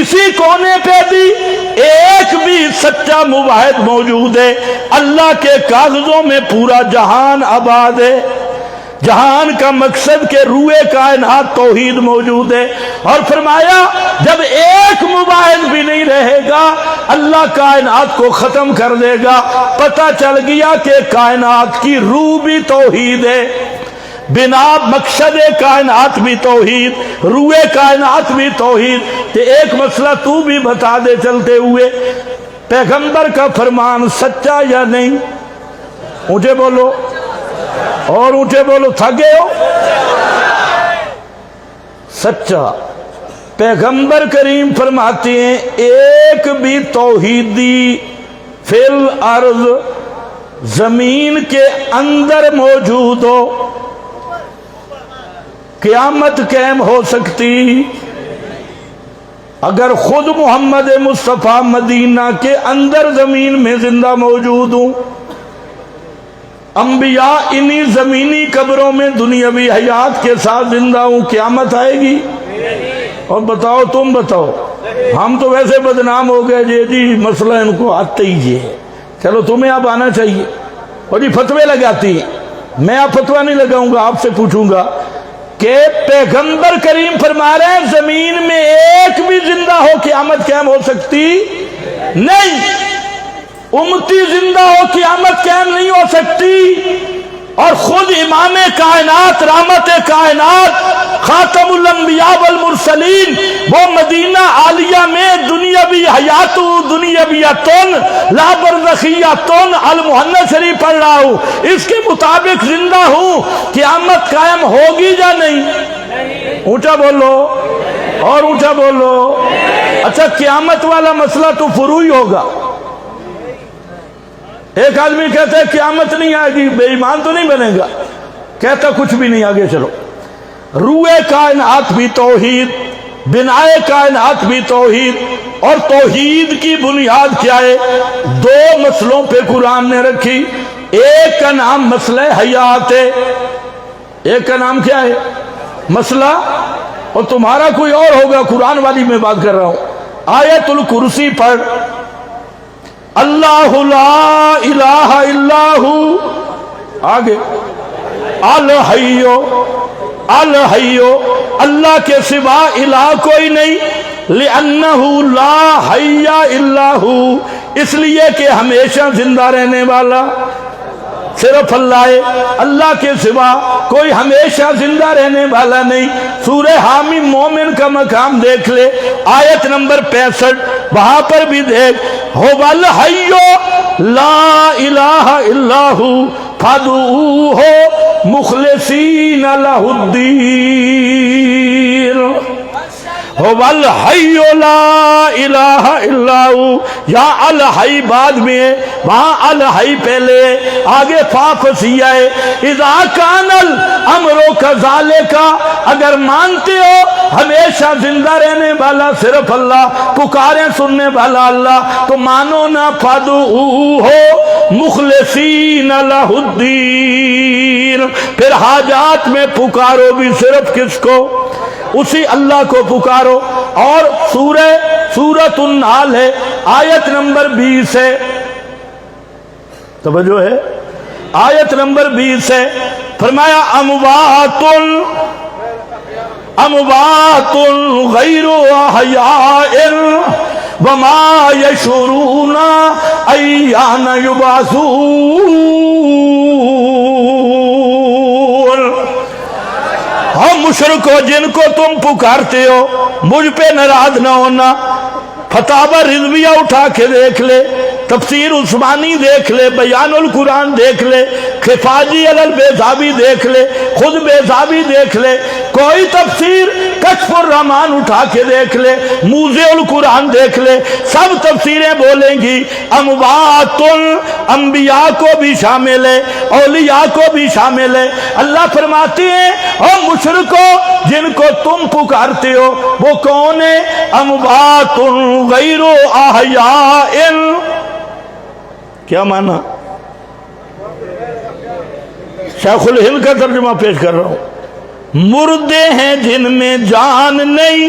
کسی کونے پہ بھی ایک بھی سچا موحد موجود ہے، اللہ کے کاغذوں میں پورا جہان آباد ہے، جہان کا مقصد کہ روئے کائنات توحید موجود ہے۔ اور فرمایا جب ایک موحد بھی نہیں رہے گا اللہ کائنات کو ختم کر دے گا۔ پتہ چل گیا کہ کائنات کی روح بھی توحید ہے، بنا مقصد کائنات بھی توحید، روئے کائنات بھی توحید۔ کہ ایک مسئلہ تو بھی بتا دے چلتے ہوئے، پیغمبر کا فرمان سچا یا نہیں؟ اونچے بولو اور اونچے بولو، تھکے ہو؟ سچا۔ پیغمبر کریم فرماتے ہیں ایک بھی توحیدی فی الارض زمین کے اندر موجود ہو قیامت قائم ہو سکتی؟ اگر خود محمد مصطفیٰ مدینہ کے اندر زمین میں زندہ موجود ہوں، انبیاء انہی زمینی قبروں میں دنیاوی حیات کے ساتھ زندہ ہوں، قیامت آئے گی؟ اور بتاؤ، تم بتاؤ۔ ہم تو ویسے بدنام ہو گئے جی مسئلہ ان کو آتے ہی ہے، چلو تمہیں اب آنا چاہیے۔ اور جی فتوے لگاتی ہیں، میں اب فتوہ نہیں لگاؤں گا، آپ سے پوچھوں گا کہ پیغمبر کریم فرما رہے ہیں زمین میں ایک بھی زندہ ہو قیامت قائم ہو سکتی نہیں؟ امتی زندہ ہو قیامت قائم نہیں ہو سکتی۔ اور خود امام کائنات رحمت کائنات خاتم الانبیاء والمرسلین وہ مدینہ عالیہ میں دنیاوی حیات دنیاویتن لا برزخیتن المحنث شریف پڑھ رہا ہوں، اس کے مطابق زندہ ہوں، قیامت قائم ہوگی یا نہیں؟ اونچا بولو اور اونچا بولو۔ اچھا قیامت والا مسئلہ تو فروعی ہوگا۔ ایک آدمی کہتا ہے قیامت نہیں آئے گی، بے ایمان تو نہیں بنے گا، کہتا کچھ بھی نہیں، آگے چلو۔ روئے کائنات بھی توحید، بنائے کائنات بھی توحید، اور توحید کی بنیاد کیا ہے؟ دو مسئلوں پہ قرآن نے رکھی۔ ایک کا نام مسئلہ حیات ہے، ایک کا نام کیا ہے؟ مسئلہ، اور تمہارا کوئی اور ہوگا، قرآن والی میں بات کر رہا ہوں۔ آیت الکرسی پڑھ، اللہ لا الہ الا ہو، آگے الحیو، الحیو، اللہ کے سوا الہ کوئی نہیں، لأنہ لا حی الا ہو، اس لیے کہ ہمیشہ زندہ رہنے والا صرف اللہ ہے، اللہ کے سوا کوئی ہمیشہ زندہ رہنے والا نہیں۔ سورہ حامی مومن کا مقام دیکھ لے، آیت نمبر 65، وہاں پر بھی دیکھ، هو الحی لا الہ الا ہو فادعوہ مخلصین لہ الدین۔ هو الحی لا الہ الا ہو، یہاں الحی بعد میں ہے، وہاں الحی پہلے، آگے فا فسیہ ہے۔ اذا کان الامر کذالک، اگر مانتے ہو ہمیشہ زندہ رہنے والا صرف اللہ، پکاریں سننے والا اللہ، تو مانو نا فادعوہ مخلصین لہ الدین، پھر حاجات میں پکارو بھی صرف کس کو؟ اسی اللہ کو پکارو۔ اور سورۃ النحل ہے، آیت نمبر 20 ہے، توجہ ہے، آیت نمبر 20 ہے، فرمایا اموات غیر احیاء وما یشعرون ایان یبعثون۔ ہم مشرکو جن کو تم پکارتے ہو، مجھ پہ ناراض نہ ہونا، فتاوی رضویہ اٹھا کے دیکھ لے، تفسیر عثمانی دیکھ لے، بیان القرآن دیکھ لے، خفاجی علی البیضاوی دیکھ لے، خود بیضاوی دیکھ لے، کوئی تفسیر کشف الرحمن اٹھا کے دیکھ لے، موضع القرآن دیکھ لے، سب تفسیریں بولیں گی اموات، انبیاء کو بھی شامل ہے، اولیاء کو بھی شامل ہے۔ اللہ فرماتے ہیں او مشرکو جن کو تم پکارتے ہو وہ کون ہے؟ اموات غیر احیاء، کیا مانا؟ شیخ الہند کا ترجمہ پیش کر رہا ہوں، مردے ہیں جن میں جان نہیں،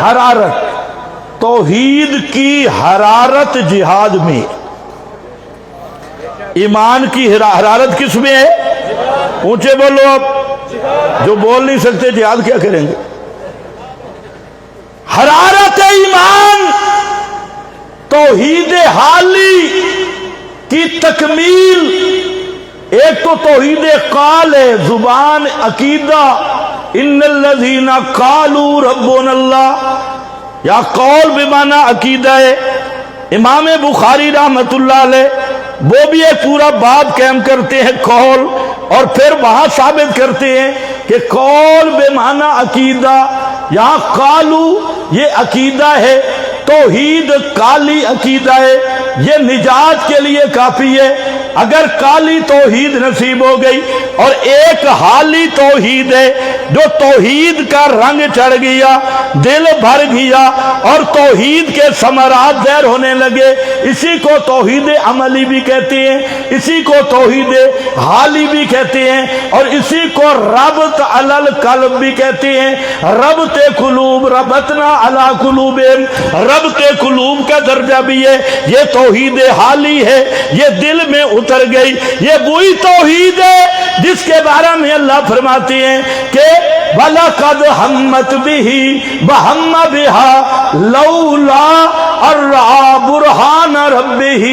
حرارت، توحید کی حرارت جہاد میں، ایمان کی حرارت کس میں ہے؟ اونچے بولو، اب جو بول نہیں سکتے جہاد کیا کریں گے؟ حرارت ایمان توحید حالی کی تکمیل، ایک تو توحید قال ہے، زبان عقیدہ، ان الذین قالوا ربنا اللہ، یا قول بمعنی عقیدہ ہے۔ امام بخاری رحمت اللہ علیہ وہ بھی ایک پورا باب قائم کرتے ہیں قول، اور پھر وہاں ثابت کرتے ہیں کہ قول بمعنی عقیدہ، یہاں قالو یہ عقیدہ ہے، توحید قالی عقیدہ ہے، یہ نجات کے لیے کافی ہے۔ اگر قالی توحید نصیب ہو گئی اور ایک حالی توحید ہے جو توحید کا رنگ چڑھ گیا، دل بھر گیا اور توحید کے ثمرات ظاہر ہونے لگے، اسی کو توحید عملی بھی کہتے ہیں، اسی کو توحید حالی بھی کہتے ہیں، اور اسی کو ربط علی القلب بھی کہتے ہیں۔ ربط قلوب، ربطنا علی قلوبہم، ربط قلوب کا درجہ بھی ہے، یہ توحید حالی ہے، یہ دل میں اتر گئی۔ یہ وہی توحید ہے جس کے بارے میں اللہ فرماتے ہیں کہ وَلَقَدْ هَمَّتْ بِهِ وَهَمَّ بِهَا لَوْلَا أَن رَّأَىٰ بُرْهَانَ رَبِّهِ،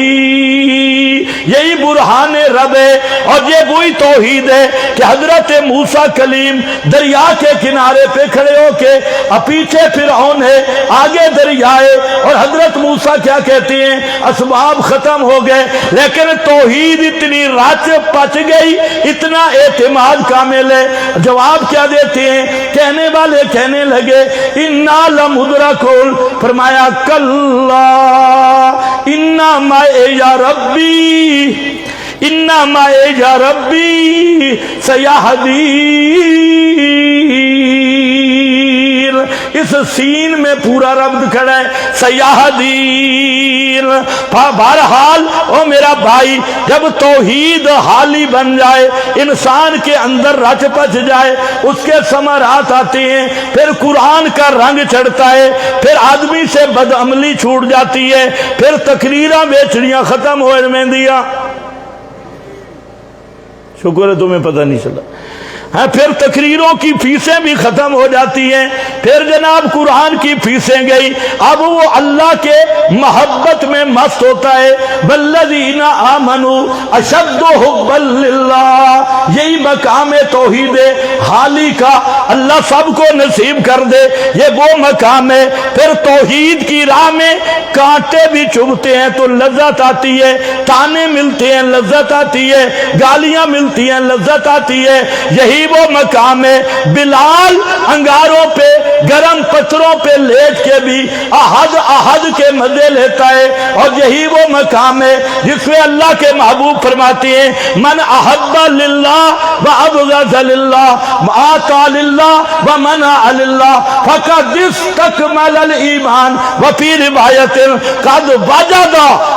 یہی برہان رب ہے۔ اور یہ وہی توحید ہے کہ حضرت موسیٰ کلیم دریا کے کنارے پہ کھڑے ہو کے، پیچھے فرعون ہے، آگے دریا ہے، اور حضرت موسیٰ کیا کہتے ہیں؟ اسباب ختم ہو گئے، لیکن توحید اتنی رچ پچ گئی، اتنا اعتماد کامل ہے۔ جواب کیا دیتے ہیں؟ کہنے والے کہنے لگے انا لمدرکون، فرمایا کلا انا معی یا ربی، انا معی یا ربی سیہدین۔ اس سین میں پورا ربط کھڑا ہے، سیہدین۔ بہرحال او میرا بھائی، جب توحید حالی بن جائے، انسان کے اندر رچ پچ جائے، اس کے ثمرات آتے ہیں، پھر قرآن کا رنگ چڑھتا ہے، پھر آدمی سے بدعملی چھوٹ جاتی ہے، پھر تقریراں بیچڑیاں ختم ہوئے میں دیا۔ شکر ہے تمہیں پتہ نہیں چلا۔ ہاں، پھر تقریروں کی فیسیں بھی ختم ہو جاتی ہیں، پھر جناب قرآن کی فیسیں گئی، اب وہ اللہ کے محبت میں مست ہوتا ہے۔ والذین آمنوا اشد حبا للہ، یہی مقام توحید حالی کا اللہ سب کو نصیب کر دے، یہ وہ مقام ہے۔ پھر توحید کی راہ میں کانٹے بھی چبھتے ہیں تو لذت آتی ہے، تانے ملتے ہیں لذت آتی ہے، گالیاں ملتی ہیں لذت آتی ہے۔ یہی وہ مقام ہے، بلال انگاروں پہ گرم پتھروں پہ لیٹ کے بھی احد احد کے مزے لیتا ہے، اور یہی وہ مقام ہے جس میں اللہ کے محبوب فرماتے ہیں من احب للہ و ابغض للہ آتا للہ و منع للہ فقد استکمل الایمان، وفی روایت قد وجد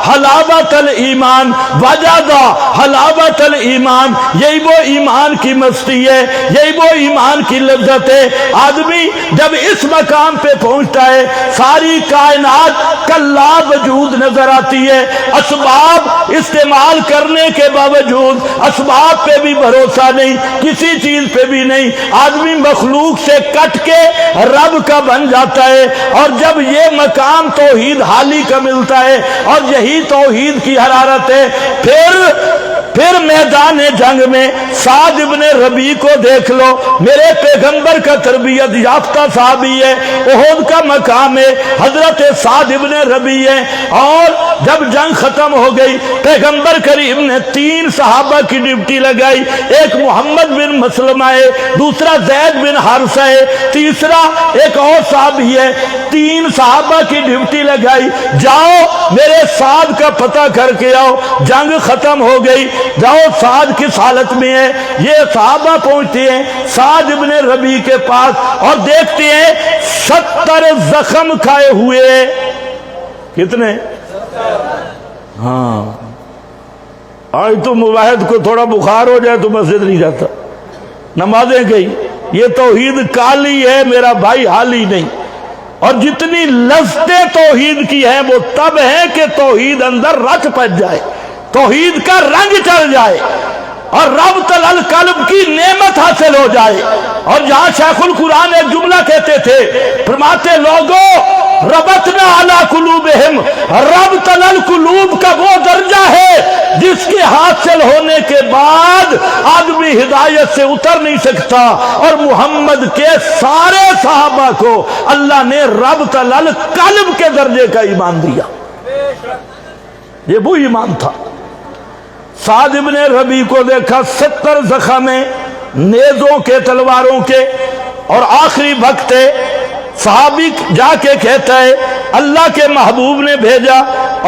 حلاوت الایمان، وجد حلاوت الایمان۔ یہی وہ ایمان کی مستی ہے، یہی وہ ایمان کی لذت ہے۔ آدمی جب اس مقام پہ پہنچتا ہے، ساری کائنات کلا وجود نظر آتی ہے، اسباب استعمال کرنے کے باوجود اسباب پہ بھی بھروسہ نہیں، کسی چیز پہ بھی نہیں، آدمی مخلوق سے کٹ کے رب کا بن جاتا ہے۔ اور جب یہ مقام توحید حالی کا ملتا ہے اور یہی توحید کی حرارت ہے، پھر میدان جنگ میں سعد ابن ربیع کو دیکھ لو، میرے پیغمبر کا تربیت یافتہ صحابی ہے، احد کا مقام ہے، حضرت سعد ابن ربیع ہے۔ اور جب جنگ ختم ہو گئی، پیغمبر کریم نے 3 صحابہ کی ڈیوٹی لگائی، ایک محمد بن مسلمہ ہے، دوسرا زید بن حارثہ ہے، تیسرا ایک اور صحابی ہے۔ 3 صحابہ کی ڈیوٹی لگائی، جاؤ میرے سعد کا پتہ کر کے آؤ، جنگ ختم ہو گئی، جاؤ سعد کس حالت میں ہے۔ یہ صحابہ پہنچتے ہیں سعد ابن ربیع کے پاس اور دیکھتے ہیں 70 زخم کھائے ہوئے۔ کتنے؟ ہاں، آج تو مباحث کو تھوڑا بخار ہو جائے تو مسجد نہیں جاتا، نمازیں گئی۔ یہ توحید کالی ہے میرا بھائی، حالی نہیں۔ اور جتنی لذتیں توحید کی ہیں وہ تب ہیں کہ توحید اندر رچ پچ جائے، توحید کا رنگ چڑھ جائے اور ربط القلب کی نعمت حاصل ہو جائے۔ اور جہاں شیخ القرآن ایک جملہ کہتے تھے، فرماتے لوگوں ربطنا علی قلوبہم، ربط القلوب کا وہ درجہ ہے جس کے حاصل ہونے کے بعد آدمی ہدایت سے اتر نہیں سکتا، اور محمد کے سارے صحابہ کو اللہ نے ربط القلب کے درجے کا ایمان دیا۔ یہ وہ ایمان تھا۔ سعد ابن ربیع کو دیکھا 70 زخم نیزوں کے، تلواروں کے، اور آخری وقت صحابی جا کے کہتا ہے اللہ کے محبوب نے بھیجا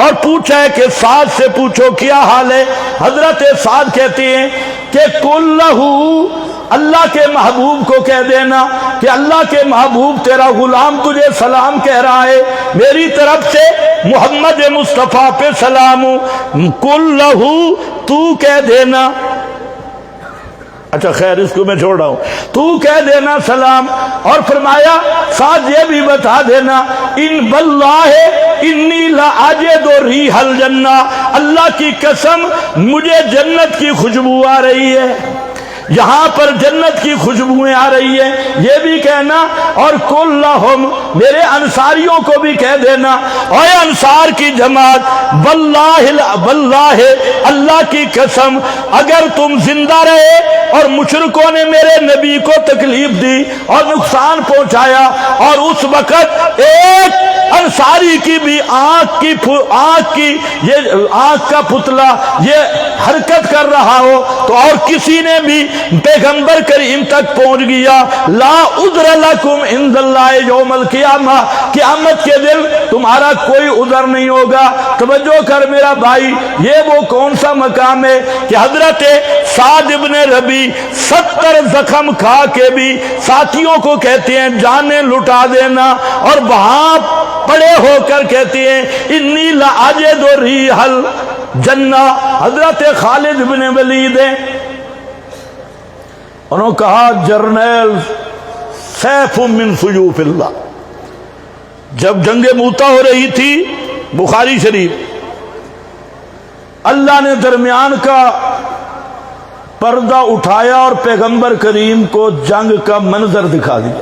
اور پوچھا ہے کہ سعد سے پوچھو کیا حال ہے۔ حضرت سعد کہتی ہیں کہ قل لہو، اللہ کے محبوب کو کہہ دینا کہ اللہ کے محبوب تیرا غلام تجھے سلام کہہ رہا ہے، میری طرف سے محمد مصطفیٰ پہ سلام ہوں، قل لہو تو کہہ دینا، اچھا خیر اس کو میں چھوڑ رہا ہوں، تو کہہ دینا سلام۔ اور فرمایا ساتھ یہ بھی بتا دینا ان باللہ انی لاجد ریح الجنہ، اللہ کی قسم مجھے جنت کی خوشبو آ رہی ہے، یہاں پر جنت کی خوشبوئیں آ رہی ہیں، یہ بھی کہنا۔ اور قل لہم، میرے انصاریوں کو بھی کہہ دینا، اے انصار کی جماعت، واللہ اللہ کی قسم اگر تم زندہ رہے اور مشرکوں نے میرے نبی کو تکلیف دی اور نقصان پہنچایا، اور اس وقت ایک انصاری کی بھی آنکھ کی یہ آنکھ کا پتلا یہ حرکت کر رہا ہو تو، اور کسی نے بھی پیغمبر کریم تک پہنچ گیا، لا عذر لکم عند اللہ یوم القیامہ، قیامت کے دن تمہارا کوئی عذر نہیں ہوگا۔ توجہ کر میرا بھائی، یہ وہ کون سا مقام ہے کہ حضرت سعد ابن ربیع 70 زخم کھا کے بھی ساتھیوں کو کہتے ہیں جانیں لٹا دینا، اور وہاں پڑے ہو کر کہتے ہیں انی لاجد ریح الجنہ۔ حضرت خالد بن ولید ہیں، انہوں نے کہا جرنیل سیف من سیوف اللہ، جب جنگ موتا ہو رہی تھی بخاری شریف، اللہ نے درمیان کا پردہ اٹھایا اور پیغمبر کریم کو جنگ کا منظر دکھا دیا،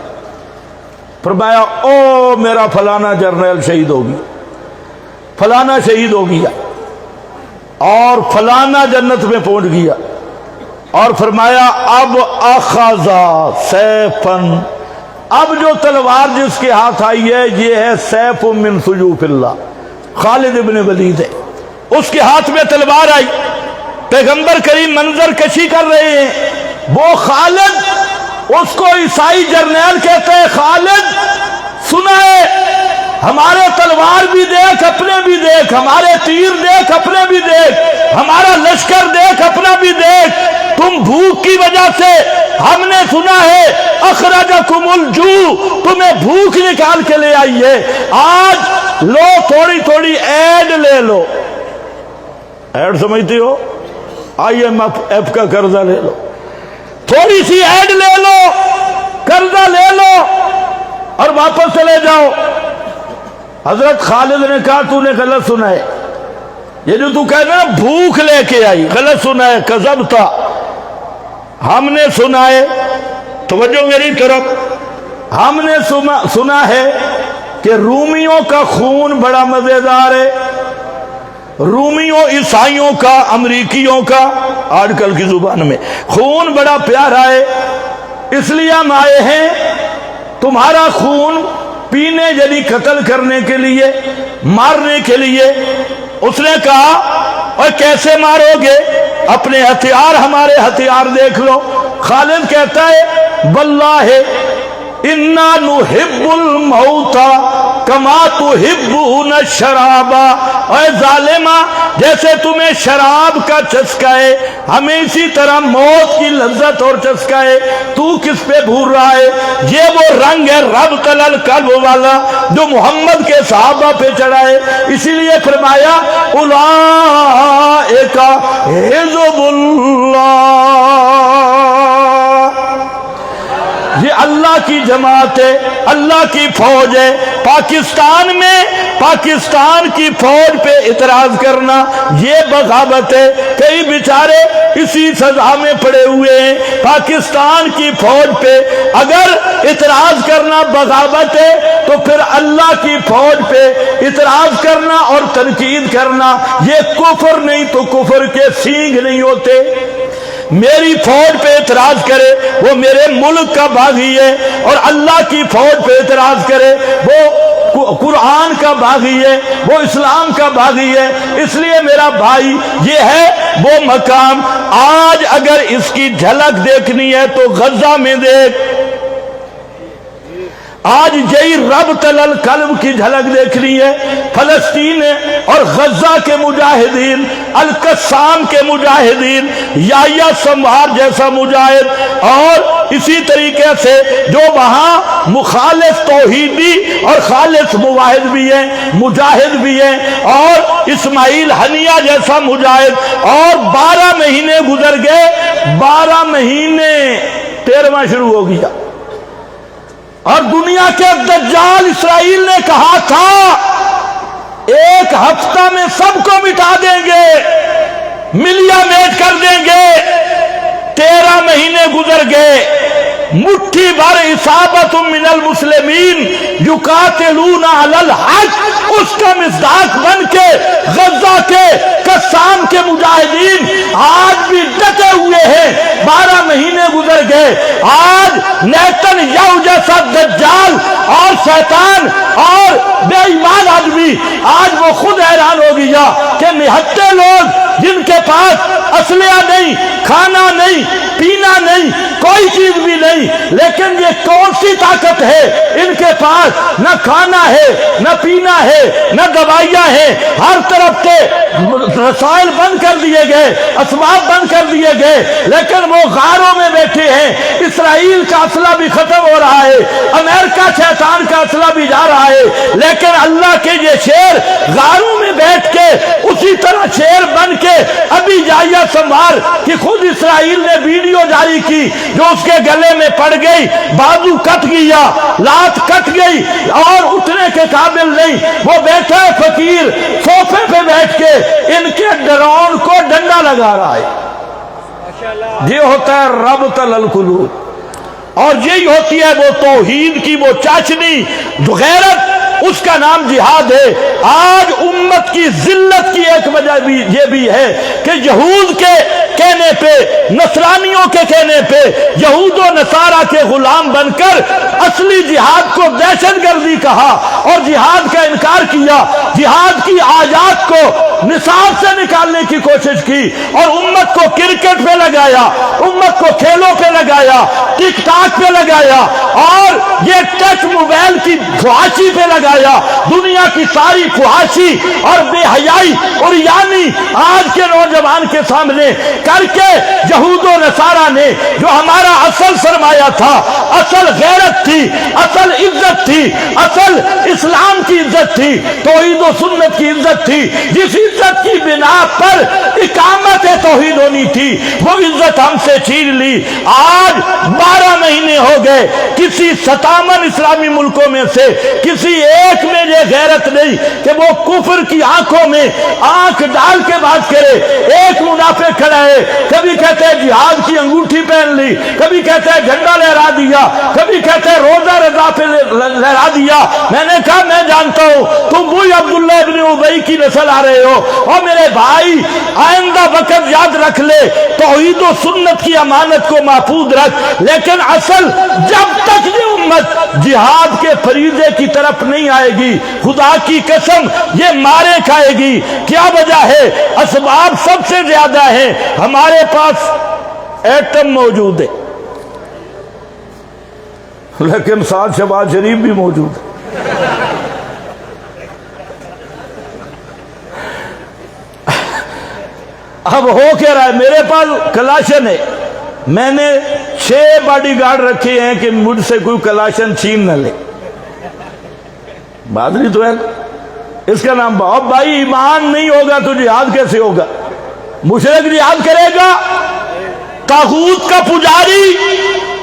فرمایا او میرا فلانا جرنیل شہید ہو گیا، فلانا شہید ہو گیا، اور فلانا جنت میں پہنچ گیا، اور فرمایا اب اخذا سیفن، اب جو تلوار جس کے ہاتھ آئی ہے یہ ہے سیف من سیوف اللہ، خالد ابن ولید ہے، اس کے ہاتھ میں تلوار آئی، پیغمبر کریم منظر کشی کر رہے ہیں، وہ خالد، اس کو عیسائی جرنیل کہتے ہیں، خالد سنا ہے ہمارے تلوار بھی دیکھ اپنے بھی دیکھ، ہمارے تیر دیکھ اپنے بھی دیکھ، ہمارا لشکر دیکھ اپنا بھی دیکھ، تم بھوک کی وجہ سے ہم نے سنا ہے اخرجکم الجوع، تمہیں بھوک نکال کے لے آئی ہے، آج لو تھوڑی تھوڑی ایڈ لے لو، ایڈ سمجھتی ہو، IMF کا قرضہ لے لو، تھوڑی سی ایڈ لے لو، قرضہ لے لو اور واپس چلے جاؤ۔ حضرت خالد نے کہا تو نے غلط سنا ہے، یہ جو تو کہنا بھوک لے کے آئی، غلط سنا ہے، کذب تھا، ہم نے سنا ہے، توجہ میری طرف، ہم نے سنا ہے کہ رومیوں کا خون بڑا مزیدار ہے، رومیوں، عیسائیوں کا، امریکیوں کا، آج کل کی زبان میں خون بڑا پیارا ہے، اس لیے ہم آئے ہیں تمہارا خون پینے، یعنی قتل کرنے کے لیے، مارنے کے لیے۔ اس نے کہا اور کیسے مارو گے؟ اپنے ہتھیار، ہمارے ہتھیار دیکھ لو۔ خالد کہتا ہے واللہ انا نحب الموت کما تحبون الشراب، اے ظالمہ جیسے تمہیں شراب کا چسکا ہے ہمیں اسی طرح موت کی لذت اور چسکا ہے، تو کس پہ بھول رہا ہے؟ یہ وہ رنگ ہے ربط القلب والا جو محمد کے صحابہ پہ چڑھا ہے، اسی لیے فرمایا اولئک حزب اللہ، یہ اللہ اللہ کی جماعت ہے، اللہ کی فوج ہے۔ پاکستان میں پاکستان کی فوج پہ اعتراض کرنا یہ بغاوت ہے۔ کئی بیچارے اسی سزا میں پڑے ہوئے ہیں۔ پاکستان کی فوج پہ اگر اعتراض کرنا بغاوت ہے تو پھر اللہ کی فوج پہ اعتراض کرنا اور تنقید کرنا یہ کفر نہیں تو کفر کے سینگ نہیں ہوتے۔ میری فوج پہ اعتراض کرے وہ میرے ملک کا باغی ہے، اور اللہ کی فوج پہ اعتراض کرے وہ قرآن کا باغی ہے، وہ اسلام کا باغی ہے۔ اس لیے میرا بھائی یہ ہے وہ مقام، آج اگر اس کی جھلک دیکھنی ہے تو غزہ میں دیکھ، آج یہی رب تلل قلب کی جھلک دیکھنی ہے۔ فلسطین اور غزہ کے مجاہدین، القسام کے مجاہدین، یحییٰ سموار جیسا مجاہد، اور اسی طریقے سے جو وہاں مخالف توحیدی اور خالص مواحد بھی ہیں، مجاہد بھی ہیں، اور اسماعیل ہنیہ جیسا مجاہد، اور 12 مہینے گزر گئے، 12 مہینے 13واں شروع ہو گیا، اور دنیا کے دجال اسرائیل نے کہا تھا 1 ہفتہ میں سب کو مٹا دیں گے، ملیا میٹ کر دیں گے۔ 13 مہینے گزر گئے، مٹھی بھر اصابت من المسلمین یقاتلون علی الحق، اس کا مصداق بن کے غزہ کے قسام کے مجاہدین آج بھی ڈٹے ہوئے ہیں۔ 12 مہینے گزر گئے، آج نیتن یاہو جیسا دجال اور شیطان اور بے ایمان آدمی، آج وہ خود حیران ہو گیا کہ نہتے لوگ جن کے پاس اسلحہ نہیں، کھانا نہیں، پینا نہیں، کوئی چیز بھی نہیں، لیکن یہ کون سی طاقت ہے؟ ان کے پاس نہ کھانا ہے، نہ پینا ہے، نہ دوائیاں ہیں، ہر طرف کے رسائل بند کر دیے گئے، اسباب بند کر دیے گئے، لیکن وہ غاروں میں بیٹھے ہیں۔ اسرائیل کا اسلحہ بھی ختم ہو رہا ہے، امریکہ شیطان کا اسلحہ بھی جا رہا ہے، لیکن اللہ کے یہ شیر غاروں میں بیٹھ کے اسی طرح شیر بن کے ابھی یحییٰ سموار کہ خود اسرائیل نے ویڈیو جاری کی جو اس کے گلے میں پڑ گئی، بازو کٹ گیا، لات کٹ گئی اور اٹھنے کے قابل نہیں، وہ بیٹھا ہے فقیر صوفے پہ بیٹھ کے ان کے ڈرون کو ڈنڈا لگا رہا ہے۔ یہ ہوتا ہے رب تلل قلوب، اور یہی ہوتی ہے وہ توحید کی وہ چاشنی، غیرت، اس کا نام جہاد ہے۔ آج امت کی ذلت کی ایک وجہ بھی یہ بھی ہے کہ یہود کے کہنے پہ، نصرانیوں کے کہنے پہ، یہود و نصارہ کے غلام بن کر اصلی جہاد کو دہشت گردی کہا اور جہاد کا انکار کیا، جہاد کی آیات کو نصاب سے نکالنے کی کوشش کی، اور امت کو کرکٹ پہ لگایا، امت کو کھیلوں پہ لگایا، ٹک ٹاک پہ لگایا، اور یہ ٹچ موبائل کی فحاشی پہ لگایا۔ دنیا کی ساری فحاشی اور بے حیائی اور یعنی آج کے نوجوان کے سامنے کر کے یہود و نصارہ نے جو ہمارا اصل سرمایہ تھا، اصل غیرت تھی، اصل عزت تھی، اصل اسلام کی عزت تھی، توحید و سنت کی عزت تھی، جس عزت کی بنا پر اقامت توحید ہونی تھی، وہ عزت ہم سے چھین لی۔ آج 12 مہینے ہو گئے، کسی 57 اسلامی ملکوں میں سے کسی ایک میں یہ غیرت نہیں کہ وہ کفر کی آنکھوں میں آنکھ ڈال کے بات کرے۔ ایک منافق کھڑا ہے، کبھی کہتے ہیں جہاد کی انگوٹھی پہن لی، کبھی کہتے ہیں جھنڈا لہرا دیا، کبھی کہتے ہیں روزہ رضا پہ لہرا دیا۔ میں نے کہا میں جانتا ہوں تم وہی عبداللہ ابن ابی کی نسل آ رہے ہو، اور میرے بھائی آئندہ وقت یاد رکھ لے، توحید و سنت کی امانت کو محفوظ رکھ، لیکن اصل جب تک یہ امت جہاد کے فریضے کی طرف نہیں آئے گی، خدا کی قسم یہ مارے کھائے گی۔ کیا وجہ ہے؟ اسباب سب سے زیادہ ہیں، ہمارے پاس ایٹم موجود ہے، لیکن ساتھ شہباز شریف بھی موجود ہے۔ اب ہو کیا رہا ہے؟ میرے پاس کلاشن ہے، میں نے 6 باڈی گارڈ رکھے ہیں کہ مجھ سے کوئی کلاشن چھین نہ لے۔ بادری تو ہے، اس کا نام اب بھائی ایمان نہیں ہوگا تو جہاد کیسے ہوگا؟ مشرک جہاد کرے گا، طاغوت کا پجاری